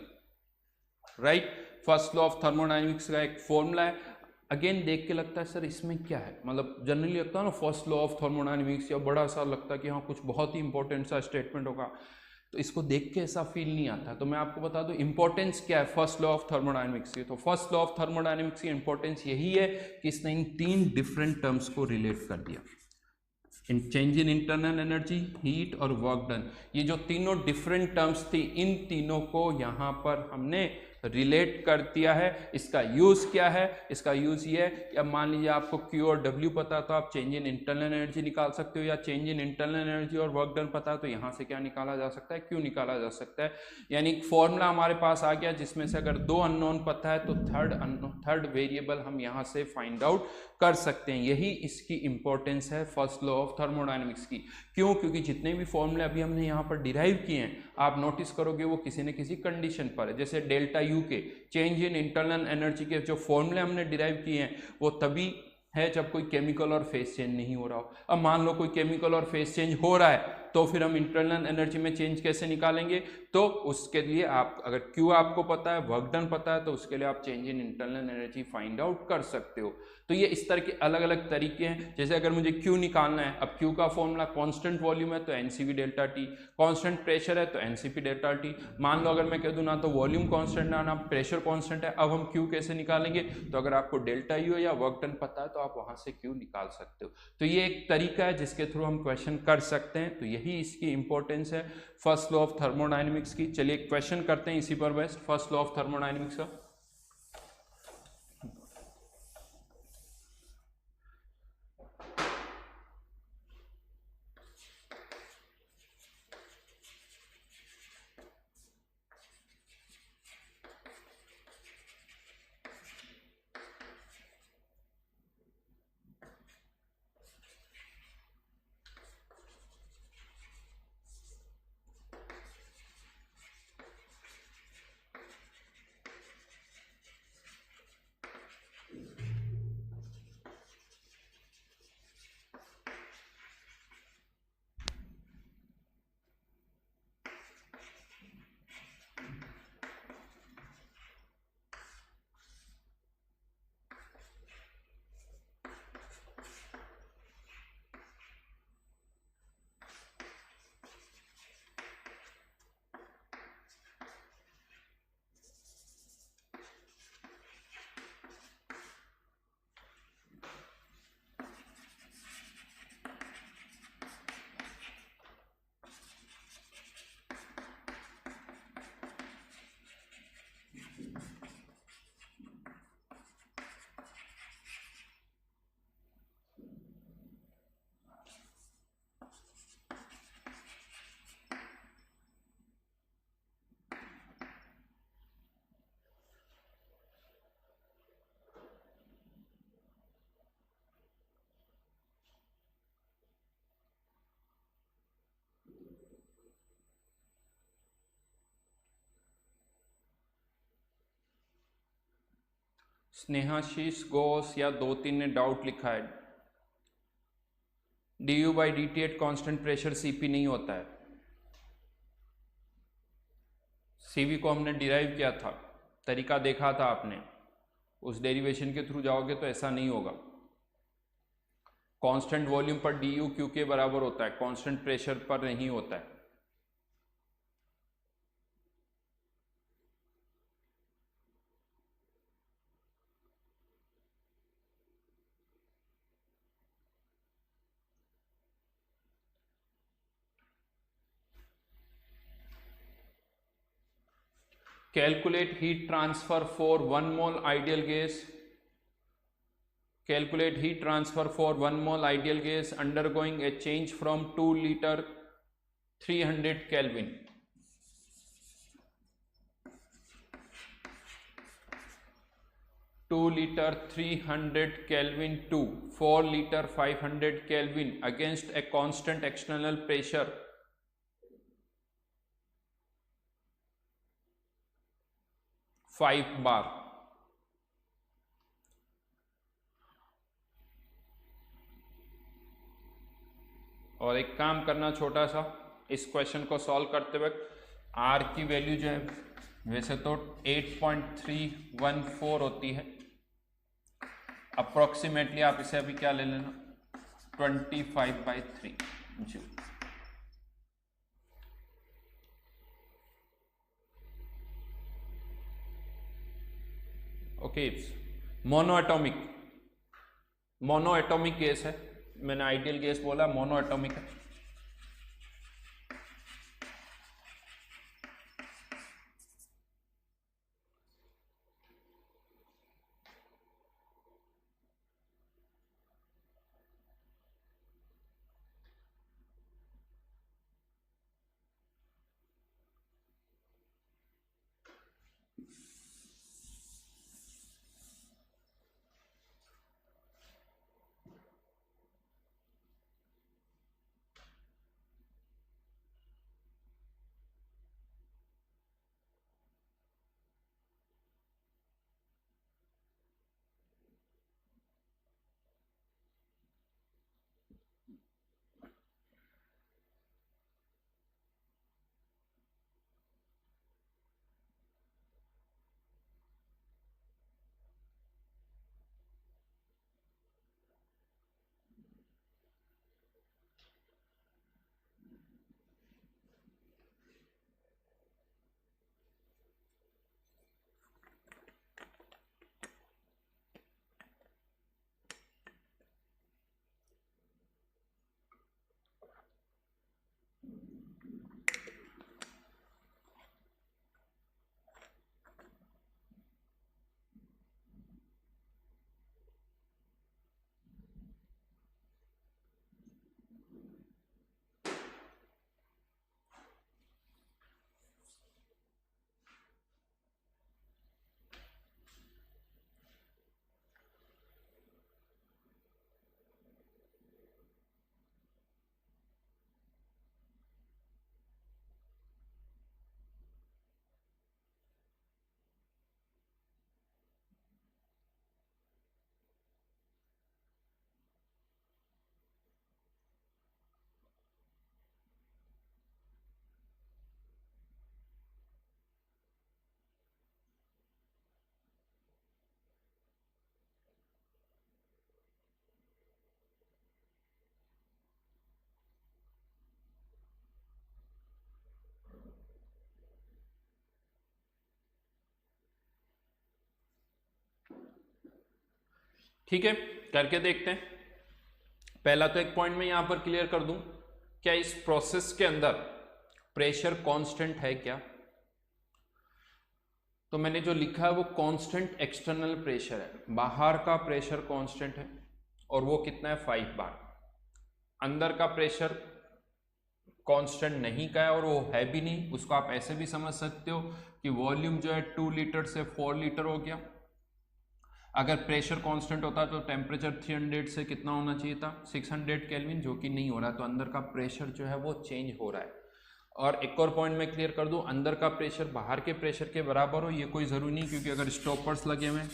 right. First law of thermodynamics का एक फॉर्मूला है। अगेन देख के लगता है सर इसमें क्या है, मतलब जनरली लगता है ना फर्स्ट लॉ ऑफ थर्मोडायनेमिक्स, या बड़ा सा लगता है कि हाँ कुछ बहुत ही इंपॉर्टेंट सा स्टेटमेंट होगा, तो इसको देख के ऐसा फील नहीं आता। तो मैं आपको बता दूं इंपॉर्टेंस क्या है फर्स्ट लॉ ऑफ थर्मोडायनेमिक्स की। तो फर्स्ट लॉ ऑफ थर्मोडायनेमिक्स की इंपॉर्टेंस यही है कि इसने इन तीन डिफरेंट टर्म्स को रिलेट कर दिया, change in internal energy, heat और वर्क डन। ये जो तीनों डिफरेंट टर्म्स थी, इन तीनों को यहाँ पर हमने रिलेट कर दिया है। इसका यूज क्या है, इसका यूज ये है, अब मान लीजिए आपको Q और W पता तो आप चेंज इन इंटरनल एनर्जी निकाल सकते हो, या चेंज इन इंटरनल एनर्जी और वर्क डन पता है तो यहाँ से क्या निकाला जा सकता है, Q निकाला जा सकता है। यानी फॉर्मूला हमारे पास आ गया जिसमें से अगर दो अननोन पता है तो थर्ड वेरिएबल हम यहाँ से फाइंड आउट कर सकते हैं। यही इसकी इंपॉर्टेंस है फर्स्ट लॉ ऑफ थर्मोडायनेमिक्स की। क्यों? क्योंकि जितने भी फॉर्मूले अभी हमने यहाँ पर डिराइव किए हैं, आप नोटिस करोगे वो किसी न किसी कंडीशन पर है। जैसे डेल्टा U के चेंज इन इंटरनल एनर्जी के जो फॉर्मूले हमने डिराइव किए हैं वो तभी है जब कोई केमिकल और फेस चेंज नहीं हो रहा हो। अब मान लो कोई केमिकल और फेस चेंज हो रहा है तो फिर हम इंटरनल एनर्जी में चेंज कैसे निकालेंगे? तो उसके लिए आप अगर Q आपको पता है, वर्क डन पता है, तो उसके लिए आप change in internal energy find out कर सकते हो। तो ये इस तरह के अलग अलग तरीके हैं। जैसे अगर मुझे Q निकालना है, अब Q का फॉर्मूला कांस्टेंट वॉल्यूम है तो NCV delta T, constant pressure है तो एनसीपी डेल्टा टी। मान लो अगर मैं कह दूं ना तो वॉल्यूम कांस्टेंट है ना प्रेशर कांस्टेंट है, अब हम Q कैसे निकालेंगे? तो अगर आपको डेल्टा यू या वर्क डन पता है तो आप वहां से Q निकाल सकते हो। तो ये एक तरीका है जिसके थ्रू हम क्वेश्चन कर सकते हैं। तो यही इसकी इंपॉर्टेंस है फर्स्ट लॉ ऑफ थर्मोडायनेमिक्स की। चलिए क्वेश्चन करते हैं इसी पर best, first law of thermodynamics का। स्नेहाशीष घोष या 2-3 ने डाउट लिखा है, du by d T at constant pressure Cp नहीं होता है। Cv को हमने डिराइव किया था, तरीका देखा था आपने, उस डेरिवेशन के थ्रू जाओगे तो ऐसा नहीं होगा। कांस्टेंट वॉल्यूम पर du Q के बराबर होता है, कांस्टेंट प्रेशर पर नहीं होता है। Calculate heat transfer for 1 mole ideal gas. Calculate heat transfer for 1 mole ideal gas undergoing a change from 2 liter 300 Kelvin. Two litre 300 Kelvin to 4 liter 500 Kelvin against a constant external pressure 5 bar. और एक काम करना छोटा सा, इस question को solve करते वक्त R की वैल्यू जो है वैसे तो 8.314 होती है, अप्रोक्सीमेटली आप इसे अभी क्या ले लेना 25/3 joule. Okay, mono atomic gas है, मैंने आइडियल गैस बोला, मोनो एटॉमिक है। ठीक है, करके देखते हैं। पहला तो एक पॉइंट मैं यहां पर क्लियर कर दूं, क्या इस प्रोसेस के अंदर प्रेशर कांस्टेंट है क्या? तो मैंने जो लिखा है वो कांस्टेंट एक्सटर्नल प्रेशर है, बाहर का प्रेशर कांस्टेंट है और वो कितना है 5 बार। अंदर का प्रेशर कांस्टेंट नहीं का है और वो है भी नहीं, उसको आप ऐसे भी समझ सकते हो कि वॉल्यूम जो है 2 लीटर से 4 लीटर हो गया। अगर प्रेशर कांस्टेंट होता तो टेम्परेचर 300 से कितना होना चाहिए था 600 केल्विन, जो कि नहीं हो रहा है, तो अंदर का प्रेशर जो है वो चेंज हो रहा है। और एक और पॉइंट मैं क्लियर कर दूं, अंदर का प्रेशर बाहर के प्रेशर के बराबर हो ये कोई ज़रूरी नहीं, क्योंकि अगर स्टॉपर्स लगे हुए हैं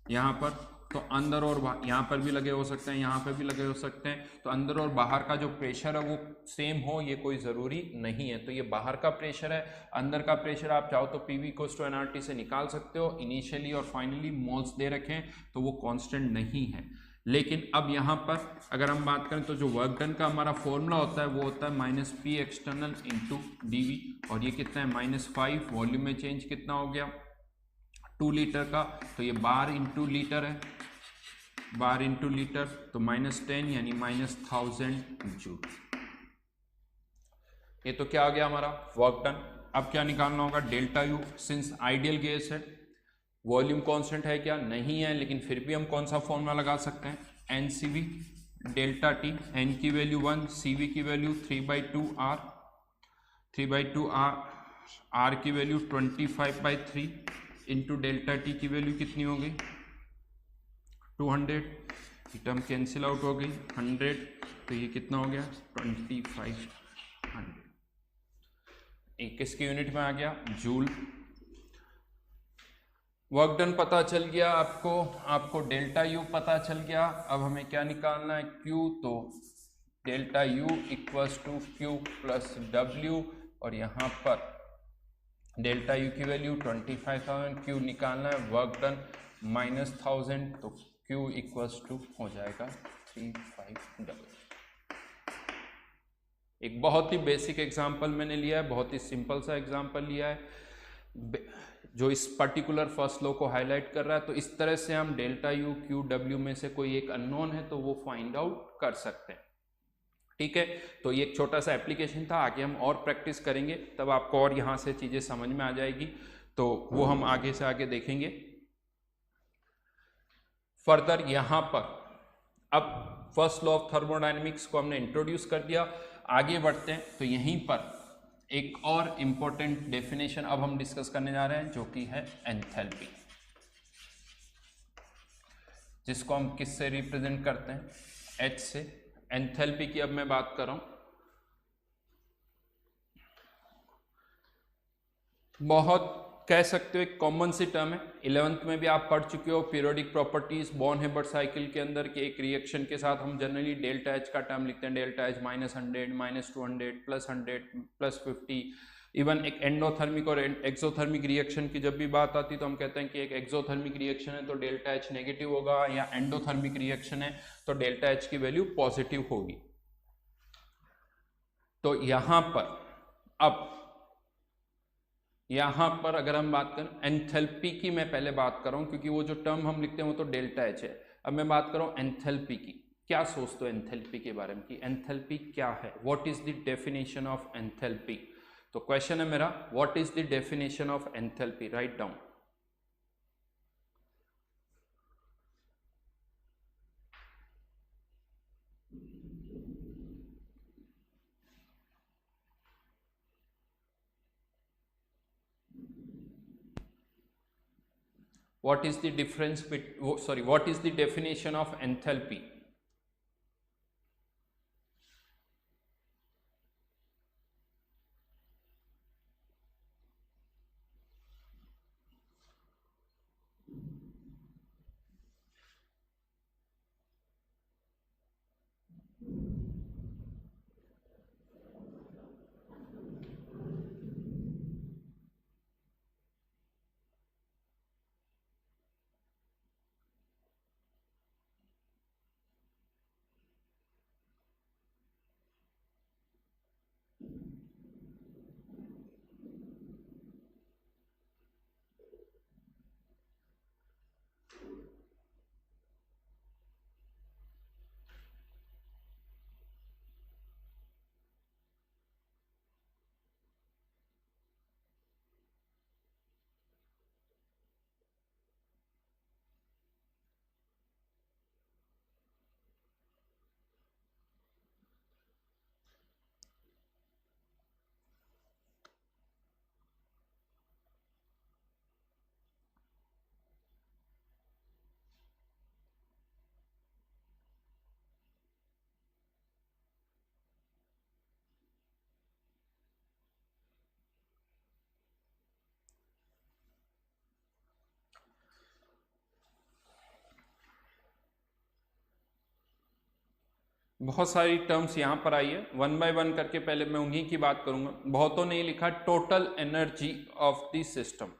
यहाँ पर तो अंदर और यहाँ पर भी लगे हो सकते हैं, यहाँ पर भी लगे हो सकते हैं, तो अंदर और बाहर का जो प्रेशर है वो सेम हो ये कोई ज़रूरी नहीं है। तो ये बाहर का प्रेशर है, अंदर का प्रेशर आप चाहो तो पीवी को एनआरटी से निकाल सकते हो, इनिशियली और फाइनली मोल्स दे रखे हैं तो वो कांस्टेंट नहीं है। लेकिन अब यहाँ पर अगर हम बात करें तो जो वर्क डन का हमारा फॉर्मूला होता है वो होता है minus p external into D v, और ये कितना है -5। वॉल्यूम में चेंज कितना हो गया 2 लीटर का, तो ये बार इंटू लीटर है, बार इंटू लीटर, तो -10 यानी -1000 जूल। ये तो क्या आ गया हमारा वर्क डन। अब क्या निकालना होगा delta U, since ideal gas है, वॉल्यूम कांस्टेंट है क्या नहीं है, लेकिन फिर भी हम कौन सा फॉर्मूला लगा सकते हैं n c v delta t, n की वैल्यू 1, सी वी की वैल्यू 3/2 आर, 3/2 आर, आर की वैल्यू 25/3 इंटू डेल्टा टी की वैल्यू कितनी हो गई 200, टर्म कैंसिल आउट हो गई 100, तो ये कितना हो गया 2500। एक किसकी यूनिट में आ गया जूल। वर्क डन पता चल गया आपको डेल्टा यू पता चल गया। अब हमें क्या निकालना है क्यू, तो delta u equals to q plus डब्ल्यू, और यहाँ पर डेल्टा यू की वैल्यू 25,000, क्यू निकालना है वर्क डन -1000, तो क्यू इक्वल्स टू हो जाएगा 3500। एक बहुत ही बेसिक एग्जाम्पल मैंने लिया है, बहुत ही सिंपल सा एग्जाम्पल लिया है जो इस पर्टिकुलर फर्स्ट लॉ को हाईलाइट कर रहा है। तो इस तरह से हम डेल्टा यू क्यू डब्ल्यू में से कोई एक अननोन है तो वो फाइंड आउट कर सकते हैं। ठीक है, तो ये एक छोटा सा एप्लीकेशन था, आगे हम और प्रैक्टिस करेंगे तब आपको और यहाँ से चीज़ें समझ में आ जाएगी, तो वो हम आगे से आगे देखेंगे। फर्दर यहाँ पर अब फर्स्ट लॉ ऑफ थर्मोडायनेमिक्स को हमने इंट्रोड्यूस कर दिया, आगे बढ़ते हैं। तो यहीं पर एक और इम्पोर्टेंट डेफिनेशन अब हम डिस्कस करने जा रहे हैं जो कि है एंथैल्पी, जिसको हम किससे रिप्रेजेंट करते हैं एच से। एंथैल्पी की अब मैं बात कर रहा हूं, बहुत कह सकते हो एक कॉमन सी टर्म है, 11th में भी आप पढ़ चुके हो periodic properties born Herbert cycle के अंदर के एक रिएक्शन के साथ हम जनरली डेल्टा एच का टर्म लिखते हैं, डेल्टा एच -100 -200 +100 +50। इवन एक एंडोथर्मिक और एक्सोथर्मिक रिएक्शन की जब भी बात आती तो हम कहते हैं कि एक एक्सोथर्मिक रिएक्शन है तो डेल्टा एच नेगेटिव होगा, या एंडोथर्मिक रिएक्शन है तो डेल्टा एच की वैल्यू पॉजिटिव होगी। तो यहां पर अगर हम बात करें एंथैल्पी की, मैं पहले बात कर रहा हूं क्योंकि वो जो टर्म हम लिखते हैं वो तो डेल्टा एच है। अब मैं बात कर रहा हूं एंथैल्पी की, क्या सोचते हो एंथैल्पी के बारे में कि एंथैल्पी क्या है, what is the definition of enthalpy. तो क्वेश्चन है मेरा what is the definition of enthalpy, write down. What is the difference what is the definition of enthalpy? बहुत सारी टर्म्स यहाँ पर आई है, वन बाय वन करके पहले मैं उन्हीं की बात करूंगा। बहुतों ने लिखा total energy of the system.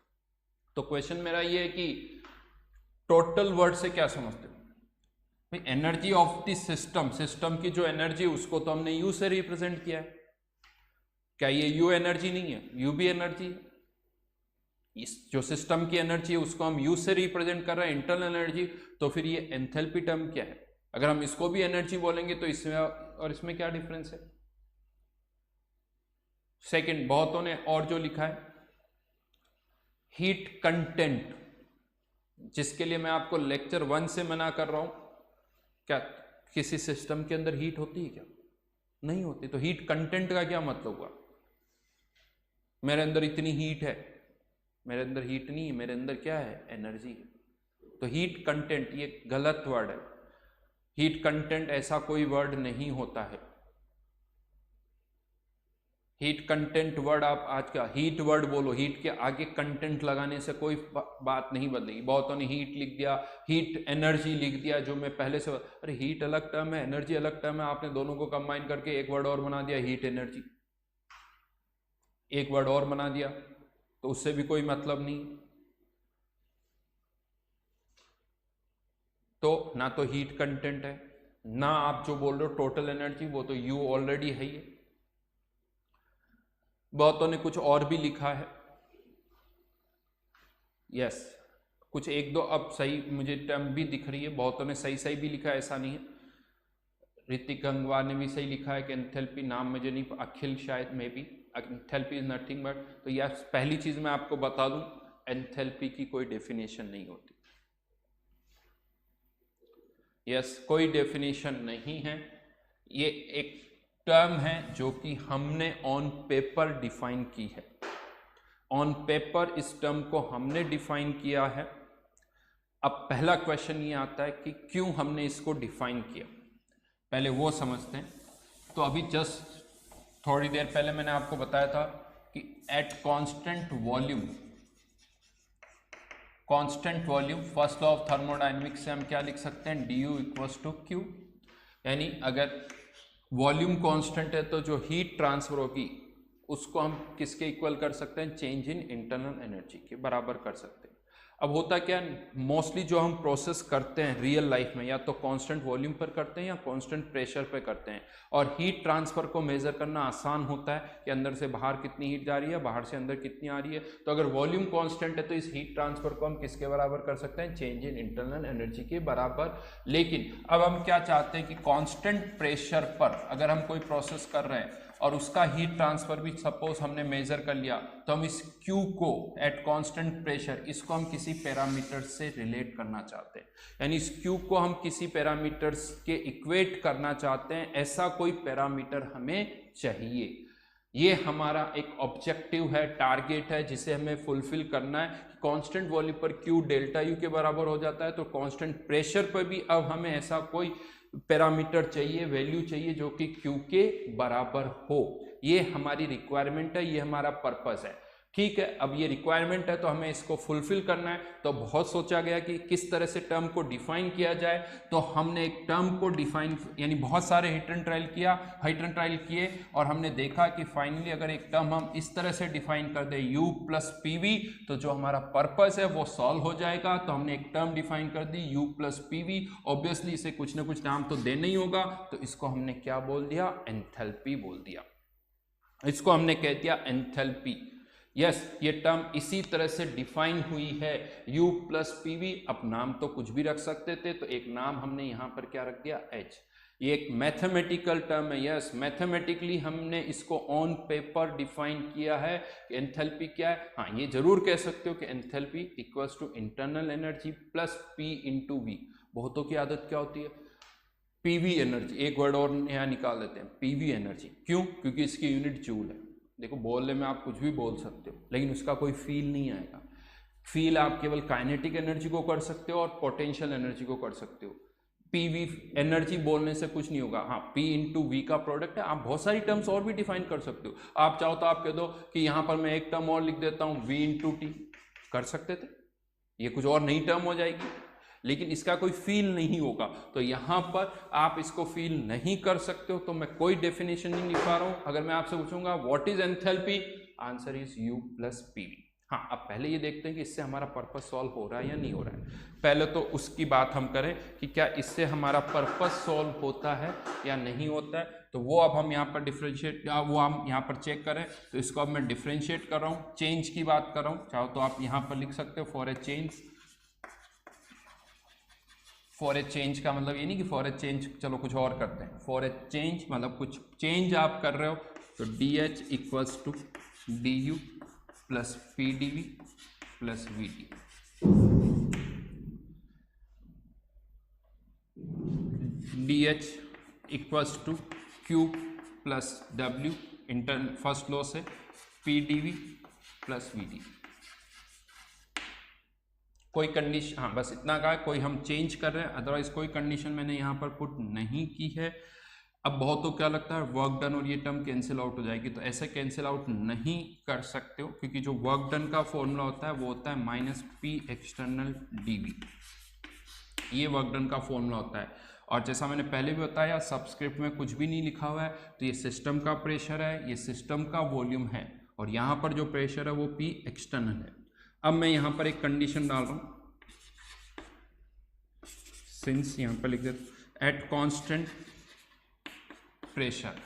तो क्वेश्चन मेरा ये है कि टोटल वर्ड से क्या समझते हो भाई? Energy of the system, system की जो एनर्जी उसको तो हमने यू से रिप्रेजेंट किया है। क्या ये यू एनर्जी नहीं है? यू भी एनर्जी है। इस जो सिस्टम की एनर्जी है उसको हम यू से रिप्रेजेंट कर रहे हैं, इंटरनल एनर्जी। तो फिर ये एंथैल्पी टर्म क्या है? अगर हम इसको भी एनर्जी बोलेंगे तो इसमें और इसमें क्या डिफरेंस है? सेकंड, बहुतों ने और जो लिखा है हीट कंटेंट, जिसके लिए मैं आपको लेक्चर 1 से मना कर रहा हूं। क्या किसी सिस्टम के अंदर हीट होती है? क्या नहीं होती। तो हीट कंटेंट का क्या मतलब हुआ? मेरे अंदर इतनी हीट है, मेरे अंदर हीट नहीं है, मेरे अंदर क्या है? एनर्जी है। तो हीट कंटेंट ये गलत वर्ड है। हीट कंटेंट ऐसा कोई वर्ड नहीं होता है। हीट कंटेंट वर्ड आप आज का हीट वर्ड बोलो, हीट के आगे कंटेंट लगाने से कोई बात नहीं बदलेगी। बहुतों ने हीट लिख दिया, हीट एनर्जी लिख दिया, जो मैं पहले से, अरे हीट अलग टर्म है, एनर्जी अलग टर्म है, आपने दोनों को कंबाइन करके एक वर्ड और बना दिया, हीट एनर्जी। एक वर्ड और बना दिया तो उससे भी कोई मतलब नहीं। तो ना तो हीट कंटेंट है, ना आप जो बोल रहे हो टोटल एनर्जी, वो तो यू ऑलरेडी है ही। बहुतों ने कुछ और भी लिखा है। यस, कुछ एक दो अब सही मुझे टर्म भी दिख रही है। बहुतों ने सही सही भी लिखा है, ऐसा नहीं है। ऋतिक गंगवार ने भी सही लिखा है कि एंथैल्पी, नाम मुझे नहीं, अखिल शायद में भी, एंथैल्पी इज नथिंग बट। तो यस, पहली चीज मैं आपको बता दूं, एंथैल्पी की कोई डेफिनेशन नहीं होती। यस, कोई डेफिनेशन नहीं है। ये एक टर्म है जो कि हमने ऑन पेपर डिफाइन की है। ऑन पेपर इस टर्म को हमने डिफाइन किया है। अब पहला क्वेश्चन ये आता है कि क्यों हमने इसको डिफाइन किया, पहले वो समझते हैं। तो अभी जस्ट थोड़ी देर पहले मैंने आपको बताया था कि at constant volume, constant volume, first law of thermodynamics से हम क्या लिख सकते हैं? du equals to q. यानी अगर वॉल्यूम कांस्टेंट है तो जो हीट ट्रांसफर होगी उसको हम किसके इक्वल कर सकते हैं? चेंज इन इंटरनल एनर्जी के बराबर कर सकते हैं। अब होता क्या, मोस्टली जो हम प्रोसेस करते हैं रियल लाइफ में, या तो कांस्टेंट वॉल्यूम पर करते हैं या कांस्टेंट प्रेशर पे करते हैं। और हीट ट्रांसफर को मेजर करना आसान होता है कि अंदर से बाहर कितनी हीट जा रही है, बाहर से अंदर कितनी आ रही है। तो अगर वॉल्यूम कांस्टेंट है तो इस हीट ट्रांसफर को हम किसके बराबर कर सकते हैं? चेंज इन इंटरनल एनर्जी के बराबर। लेकिन अब हम क्या चाहते हैं कि कांस्टेंट प्रेशर पर अगर हम कोई प्रोसेस कर रहे हैं और उसका हीट ट्रांसफर भी सपोज हमने मेजर कर लिया, तो हम इस Q को एट कांस्टेंट प्रेशर, इसको हम किसी पैरामीटर से रिलेट करना चाहते हैं। यानी इस Q को हम किसी पैरामीटर के इक्वेट करना चाहते हैं, ऐसा कोई पैरामीटर हमें चाहिए। ये हमारा एक ऑब्जेक्टिव है, टारगेट है, जिसे हमें फुलफिल करना है। कांस्टेंट वॉल्यूम पर Q डेल्टा U के बराबर हो जाता है, तो कांस्टेंट प्रेशर पर भी अब हमें ऐसा कोई पैरामीटर चाहिए, वैल्यू चाहिए जो कि Q के बराबर हो। ये हमारी रिक्वायरमेंट है, ये हमारा पर्पस है। ठीक है, अब ये रिक्वायरमेंट है तो हमें इसको फुलफिल करना है। तो बहुत सोचा गया कि किस तरह से टर्म को डिफाइन किया जाए। तो हमने एक टर्म को डिफाइन, यानी बहुत सारे हिट एंड ट्रायल किए और हमने देखा कि फाइनली अगर एक टर्म हम इस तरह से डिफाइन कर दें U प्लस PV, तो जो हमारा पर्पस है वो सॉल्व हो जाएगा। तो हमने एक टर्म डिफाइन कर दी U प्लस PV। ऑब्वियसली इसे कुछ ना कुछ नाम तो देना ही होगा, तो इसको हमने क्या बोल दिया? एंथैल्पी बोल दिया। इसको हमने कह दिया एंथैल्पी। यस, ये टर्म इसी तरह से डिफाइन हुई है, U प्लस PV। अब नाम तो कुछ भी रख सकते थे, तो एक नाम हमने यहां पर क्या रख दिया? H। ये एक मैथमेटिकल टर्म है। यस, मैथमेटिकली हमने इसको ऑन पेपर डिफाइन किया है। एंथैल्पी क्या है? हाँ, ये जरूर कह सकते हो कि enthalpy equals to internal energy plus P into V। बहुतों की आदत क्या होती है? PV एनर्जी, एक वर्ड और यहाँ निकाल देते हैं, PV एनर्जी। क्यों? क्योंकि इसकी यूनिट जूल है। देखो, बोलने में आप कुछ भी बोल सकते हो, लेकिन उसका कोई फील नहीं आएगा। फील आप केवल काइनेटिक एनर्जी को कर सकते हो और पोटेंशियल एनर्जी को कर सकते हो। PV एनर्जी बोलने से कुछ नहीं होगा। हाँ, P इंटू V का प्रोडक्ट है। आप बहुत सारी टर्म्स और भी डिफाइन कर सकते हो। आप चाहो तो आप कह दो कि यहाँ पर मैं एक टर्म और लिख देता हूँ, V इंटू T, कर सकते थे। ये कुछ और नई टर्म हो जाएगी। लेकिन इसका कोई फील नहीं होगा। तो यहाँ पर आप इसको फील नहीं कर सकते हो, तो मैं कोई डेफिनेशन नहीं लिख पा रहा हूँ। अगर मैं आपसे पूछूंगा what is enthalpy, answer is U plus PV। हाँ, अब पहले ये देखते हैं कि इससे हमारा पर्पस सॉल्व हो रहा है या नहीं हो रहा है। पहले तो उसकी बात हम करें कि क्या इससे हमारा पर्पस सॉल्व होता है या नहीं होता है। तो वो अब हम यहाँ पर डिफरेंशिएट, वो हम यहाँ पर चेक करें। तो इसको अब मैं डिफरेंशिएट कर रहा हूँ, चेंज की बात कर रहा हूँ। चाहो तो आप यहाँ पर लिख सकते हो for a change. For a change का मतलब ये नहीं कि फॉर ए चेंज, चलो कुछ और करते हैं। फॉर ए चेंज मतलब कुछ चेंज आप कर रहे हो, तो DH equals to DU plus PdV plus VD। DH equals to Q plus W इंटर फर्स्ट लॉ से, PdV प्लस VD। कोई कंडीशन, हाँ बस इतना कहा, कोई हम चेंज कर रहे हैं, अदरवाइज कोई कंडीशन मैंने यहाँ पर पुट नहीं की है। अब बहुत तो क्या लगता है वर्क डन और ये टर्म कैंसिल आउट हो जाएगी, तो ऐसे कैंसिल आउट नहीं कर सकते हो, क्योंकि जो वर्क डन का फॉर्मूला होता है वो होता है माइनस P एक्सटर्नल DV। ये वर्क डन का फॉर्मूला होता है। और जैसा मैंने पहले भी बताया, सब्सक्रिप्ट में कुछ भी नहीं लिखा हुआ है, तो ये सिस्टम का प्रेशर है, ये सिस्टम का वॉल्यूम है, और यहाँ पर जो प्रेशर है वो P एक्सटर्नल है। अब मैं यहाँ पर एक कंडीशन डाल रहा हूँ, सिंस यहाँ पर लिख देता एट कांस्टेंट प्रेशर।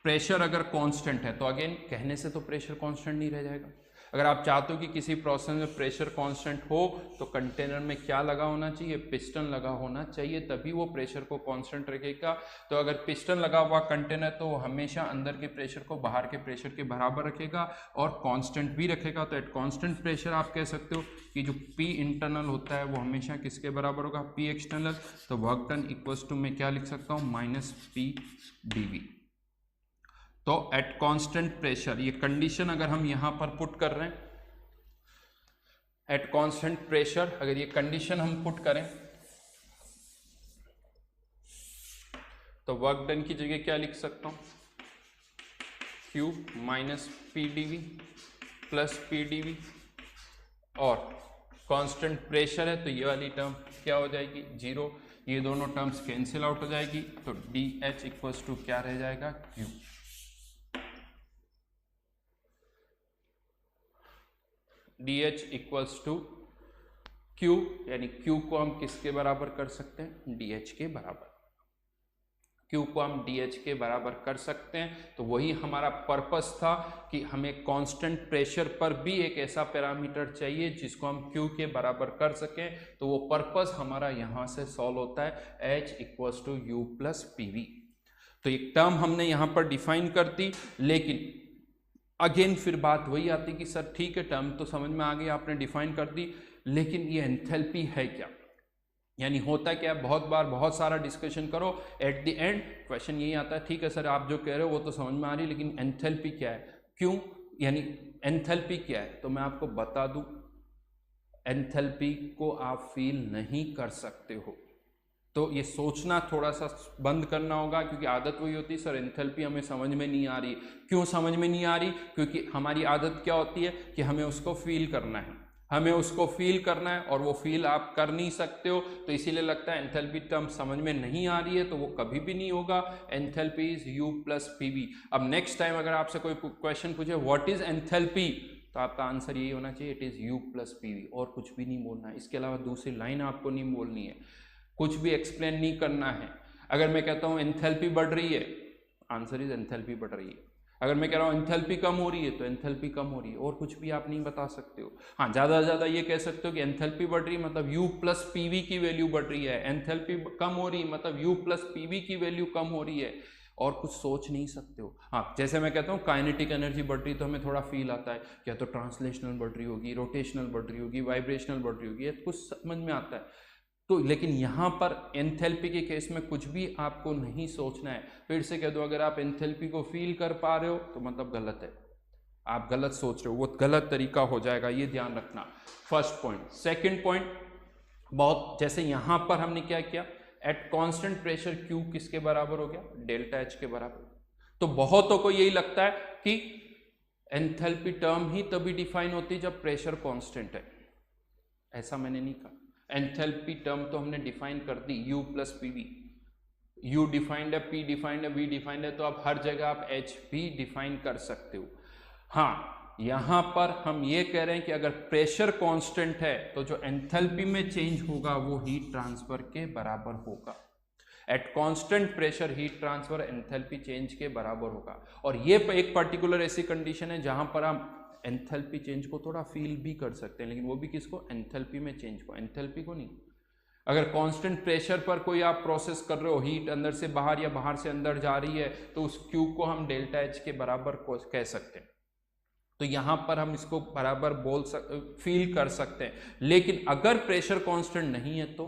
प्रेशर अगर कांस्टेंट है तो अगेन कहने से तो प्रेशर कांस्टेंट नहीं रह जाएगा। अगर आप चाहते हो कि किसी प्रोसेस में प्रेशर कांस्टेंट हो, तो कंटेनर में क्या लगा होना चाहिए, पिस्टन लगा होना चाहिए, तभी वो प्रेशर को कांस्टेंट रखेगा। तो अगर पिस्टन लगा हुआ कंटेनर, तो वो हमेशा अंदर के प्रेशर को बाहर के प्रेशर के बराबर रखेगा और कांस्टेंट भी रखेगा। तो एट कांस्टेंट प्रेशर आप कह सकते हो कि जो P इंटरनल होता है वो हमेशा किसके बराबर होगा, P एक्सटर्नल। तो वर्क डन इक्वल्स टू मैं क्या लिख सकता हूँ, माइनस P dV। तो एट कांस्टेंट प्रेशर, ये कंडीशन अगर हम यहां पर पुट कर रहे हैं, एट कांस्टेंट प्रेशर अगर ये कंडीशन हम पुट करें, तो वर्क डन की जगह क्या लिख सकता हूं, Q minus PdV plus PdV, और कांस्टेंट प्रेशर है तो ये वाली टर्म क्या हो जाएगी, 0। ये दोनों टर्म्स कैंसिल आउट हो जाएगी, तो DH इक्वल्स टू क्या रह जाएगा, Q। DH equals to Q, यानी Q को हम किसके बराबर कर सकते हैं, DH के बराबर। Q को हम DH के बराबर कर सकते हैं। तो वही हमारा पर्पस था कि हमें कांस्टेंट प्रेशर पर भी एक ऐसा पैरामीटर चाहिए जिसको हम Q के बराबर कर सकें। तो वो पर्पस हमारा यहाँ से सॉल्व होता है, H equals to U plus PV। तो एक टर्म हमने यहाँ पर डिफाइन कर दी, लेकिन अगेन फिर बात वही आती कि सर ठीक है टर्म तो समझ में आ गई, आपने डिफाइन कर दी, लेकिन ये एंथैल्पी है क्या, यानी होता क्या है। बहुत बार बहुत सारा डिस्कशन करो, एट द एंड क्वेश्चन यही आता है, ठीक है सर आप जो कह रहे हो वो तो समझ में आ रही है, लेकिन एंथैल्पी क्या है, क्यों, यानी एंथैल्पी क्या है। तो मैं आपको बता दूं, एंथैल्पी को आप फील नहीं कर सकते हो। तो ये सोचना थोड़ा सा बंद करना होगा, क्योंकि आदत वही होती है सर एंथैल्पी हमें समझ में नहीं आ रही। क्यों समझ में नहीं आ रही, क्योंकि हमारी आदत क्या होती है कि हमें उसको फील करना है, हमें उसको फील करना है, और वो फील आप कर नहीं सकते हो। तो इसीलिए लगता है एंथैल्पी टर्म समझ में नहीं आ रही है, तो वो कभी भी नहीं होगा। Enthalpy is U plus PV। अब नेक्स्ट टाइम अगर आपसे कोई क्वेश्चन पूछे व्हाट इज एंथैल्पी, तो आपका आंसर यही होना चाहिए, it is U plus PV, और कुछ भी नहीं बोलना है। इसके अलावा दूसरी लाइन आपको नहीं बोलनी है, कुछ भी एक्सप्लेन नहीं करना है। अगर मैं कहता हूं एंथैल्पी बढ़ रही है, आंसर इज एंथैल्पी बढ़ रही है। अगर मैं कह रहा हूं एंथैल्पी कम हो रही है, तो एंथैल्पी कम हो रही है, और कुछ भी आप नहीं बता सकते हो। हाँ, ज़्यादा से ज़्यादा ये कह सकते हो कि एंथैल्पी बढ़ रही है मतलब U प्लस PV की वैल्यू बढ़ रही है, एंथैल्पी कम हो रही है मतलब U प्लस PV की वैल्यू कम हो रही है, और कुछ सोच नहीं सकते हो। हाँ, जैसे मैं कहता हूँ काइनेटिक एनर्जी बढ़ रही, तो हमें थोड़ा फील आता है, या तो ट्रांसलेशनल बढ़ रही होगी, रोटेशनल बढ़ रही होगी, वाइब्रेशनल बढ़ रही होगी, कुछ समझ में आता है। तो लेकिन यहाँ पर एंथैल्पी के केस में कुछ भी आपको नहीं सोचना है। फिर से कह दो, अगर आप एंथैल्पी को फील कर पा रहे हो तो मतलब गलत है, आप गलत सोच रहे हो, वो गलत तरीका हो जाएगा, ये ध्यान रखना। First point. सेकंड पॉइंट, बहुत जैसे यहाँ पर हमने क्या किया, एट कांस्टेंट प्रेशर Q किसके बराबर हो गया, डेल्टा H के बराबर। तो बहुतों को यही लगता है कि एंथैल्पी टर्म ही तभी डिफाइन होती है जब प्रेशर कांस्टेंट है। ऐसा मैंने नहीं कहा, एंथैल्पी टर्म तो हमने डिफाइन कर दी, U plus PV, U defined है, P डिफाइंड है, V डिफाइंड है, तो आप हर जगह आप H भी डिफाइन कर सकते हो। हाँ, यहां पर हम ये कह रहे हैं कि अगर प्रेशर कांस्टेंट है तो जो एंथैल्पी में चेंज होगा वो हीट ट्रांसफर के बराबर होगा। Eight constant pressure heat transfer enthalpy change के बराबर होगा। और ये एक पर्टिकुलर ऐसी कंडीशन है जहां पर हम एंथैल्पी चेंज को थोड़ा फील भी कर सकते हैं, लेकिन वो भी किसको, एंथैल्पी में चेंज को, एंथैल्पी को नहीं। अगर कांस्टेंट प्रेशर पर कोई आप प्रोसेस कर रहे हो, हीट अंदर से बाहर या बाहर से अंदर जा रही है, तो उस Q को हम डेल्टा H के बराबर कह सकते हैं। तो यहां पर हम इसको बराबर फील कर सकते हैं। लेकिन अगर प्रेशर कांस्टेंट नहीं है तो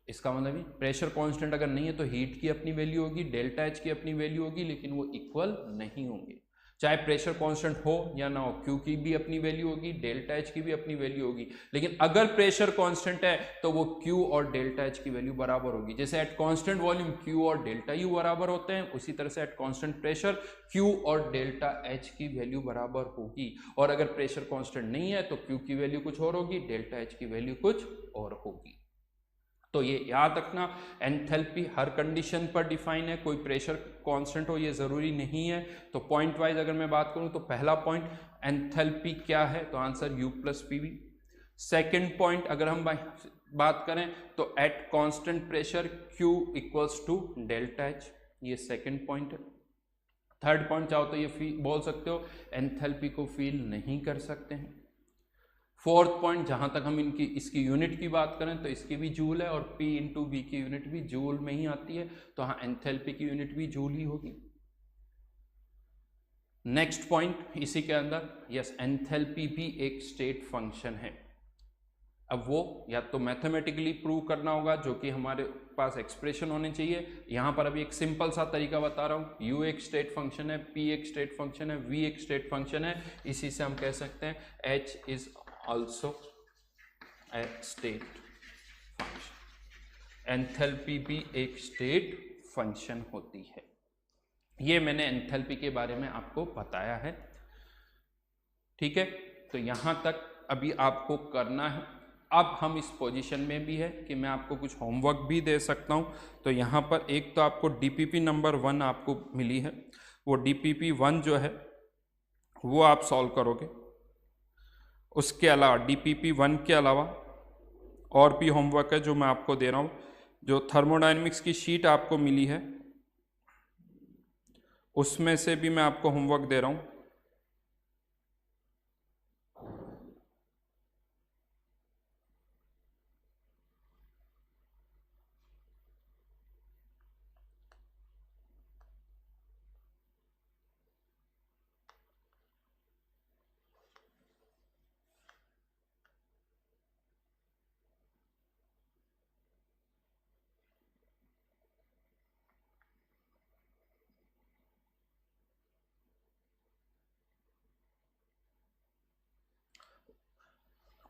इसका मतलब प्रेशर कांस्टेंट अगर नहीं है तो हीट की अपनी वैल्यू होगी, डेल्टा H की अपनी वैल्यू होगी, लेकिन वो इक्वल नहीं होंगे। चाहे प्रेशर कांस्टेंट हो या ना हो, Q की भी अपनी वैल्यू होगी, डेल्टा H की भी अपनी वैल्यू होगी। लेकिन अगर प्रेशर कांस्टेंट है तो वो Q और डेल्टा H की वैल्यू बराबर होगी। जैसे एट कांस्टेंट वॉल्यूम Q और डेल्टा U बराबर होते हैं, उसी तरह से एट कांस्टेंट प्रेशर Q और डेल्टा H की वैल्यू बराबर होगी। और अगर प्रेशर कांस्टेंट नहीं है तो Q की वैल्यू कुछ और होगी, डेल्टा H की वैल्यू कुछ और होगी। तो ये याद रखना, एंथैल्पी हर कंडीशन पर डिफाइन है, कोई प्रेशर कांस्टेंट हो ये जरूरी नहीं है। तो पॉइंट वाइज अगर मैं बात करूं तो पहला पॉइंट एंथैल्पी क्या है, तो answer U plus PV. Second point अगर हम बात करें तो at constant pressure Q equals to delta H, ये सेकेंड पॉइंट है। थर्ड पॉइंट चाहो तो ये बोल सकते हो एंथैल्पी को फील नहीं कर सकते हैं। फोर्थ पॉइंट, जहां तक हम इसकी यूनिट की बात करें तो इसकी भी जूल है और P इंटू बी की यूनिट भी जूल में ही आती है, तो हाँ एंथैल्पी की यूनिट भी जूल ही होगी। नेक्स्ट पॉइंट इसी के अंदर, यस एंथैल्पी भी एक स्टेट फंक्शन है। अब वो या तो मैथमेटिकली प्रूव करना होगा, जो कि हमारे पास एक्सप्रेशन होने चाहिए। यहां पर अभी एक सिंपल सा तरीका बता रहा हूं, U एक स्टेट फंक्शन है, P एक स्टेट फंक्शन है, V एक स्टेट फंक्शन है, इसी से हम कह सकते हैं H is also a state function। Enthalpy भी एक स्टेट फंक्शन होती है। ये मैंने एंथैल्पी के बारे में आपको बताया है, ठीक है। तो यहां तक अभी आपको करना है। अब हम इस पोजीशन में भी है कि मैं आपको कुछ होमवर्क भी दे सकता हूं। तो यहां पर एक तो आपको DPP नंबर 1 आपको मिली है, वो DPP 1 जो है वो आप सॉल्व करोगे। उसके अलावा DPP 1 के अलावा और भी होमवर्क है जो मैं आपको दे रहा हूँ। जो थर्मोडायनेमिक्स की शीट आपको मिली है उसमें से भी मैं आपको होमवर्क दे रहा हूँ।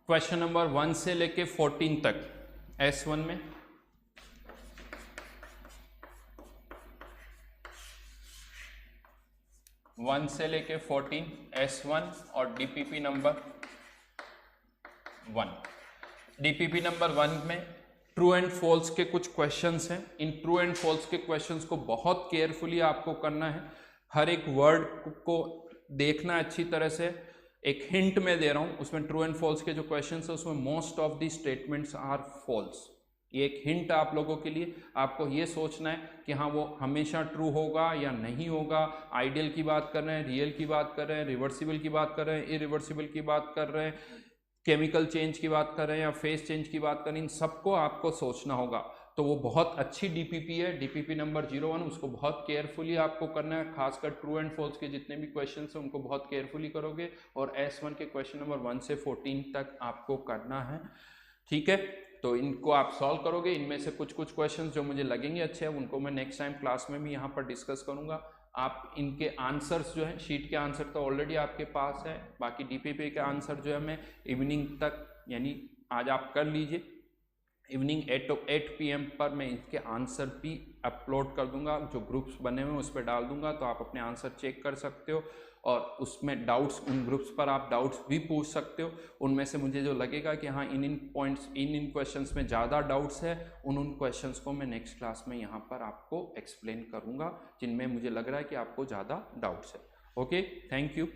क्वेश्चन नंबर 1 से लेके 14 तक S1 में वन से लेके 14 S1 और DPP नंबर 1। DPP नंबर 1 में ट्रू एंड फॉल्स के कुछ क्वेश्चंस हैं। इन ट्रू एंड फॉल्स के क्वेश्चंस को बहुत केयरफुली आपको करना है, हर एक वर्ड को देखना अच्छी तरह से। एक हिंट मैं दे रहा हूं, उसमें ट्रू एंड फॉल्स के जो क्वेश्चंस है उसमें most of the statements are false. ये एक हिंट आप लोगों के लिए, आपको ये सोचना है कि हाँ वो हमेशा ट्रू होगा या नहीं होगा। आइडियल की बात कर रहे हैं, रियल की बात कर रहे हैं, रिवर्सिबल की बात कर रहे हैं, इरिवर्सिबल की बात कर रहे हैं, केमिकल चेंज की बात कर रहे हैं या फेस चेंज की बात कर रहे हैं, इन सबको आपको सोचना होगा। तो वो बहुत अच्छी DPP है, DPP नंबर 01, उसको बहुत केयरफुली आपको करना है। खासकर ट्रू एंड फॉल्स के जितने भी क्वेश्चन हैं उनको बहुत केयरफुली करोगे, और S1 के क्वेश्चन नंबर 1 से 14 तक आपको करना है, ठीक है। तो इनको आप सॉल्व करोगे। इनमें से कुछ क्वेश्चंस जो मुझे लगेंगे अच्छे हैं उनको मैं नेक्स्ट टाइम क्लास में भी यहाँ पर डिस्कस करूँगा। आप इनके आंसर्स जो है, शीट के आंसर तो ऑलरेडी आपके पास है, बाकी DPP के आंसर जो है मैं इवनिंग तक यानी आज आप कर लीजिए। इवनिंग 8 PM पर मैं इसके आंसर भी अपलोड कर दूंगा, जो ग्रुप्स बने हुए हैं उस पर डाल दूंगा, तो आप अपने आंसर चेक कर सकते हो और उसमें डाउट्स, उन ग्रुप्स पर आप डाउट्स भी पूछ सकते हो। उनमें से मुझे जो लगेगा कि हाँ इन पॉइंट्स, इन क्वेश्चंस में ज़्यादा डाउट्स है, उन क्वेश्चंस को मैं नेक्स्ट क्लास में यहाँ पर आपको एक्सप्लेन करूँगा जिनमें मुझे लग रहा है कि आपको ज़्यादा डाउट्स है। Okay, thank you.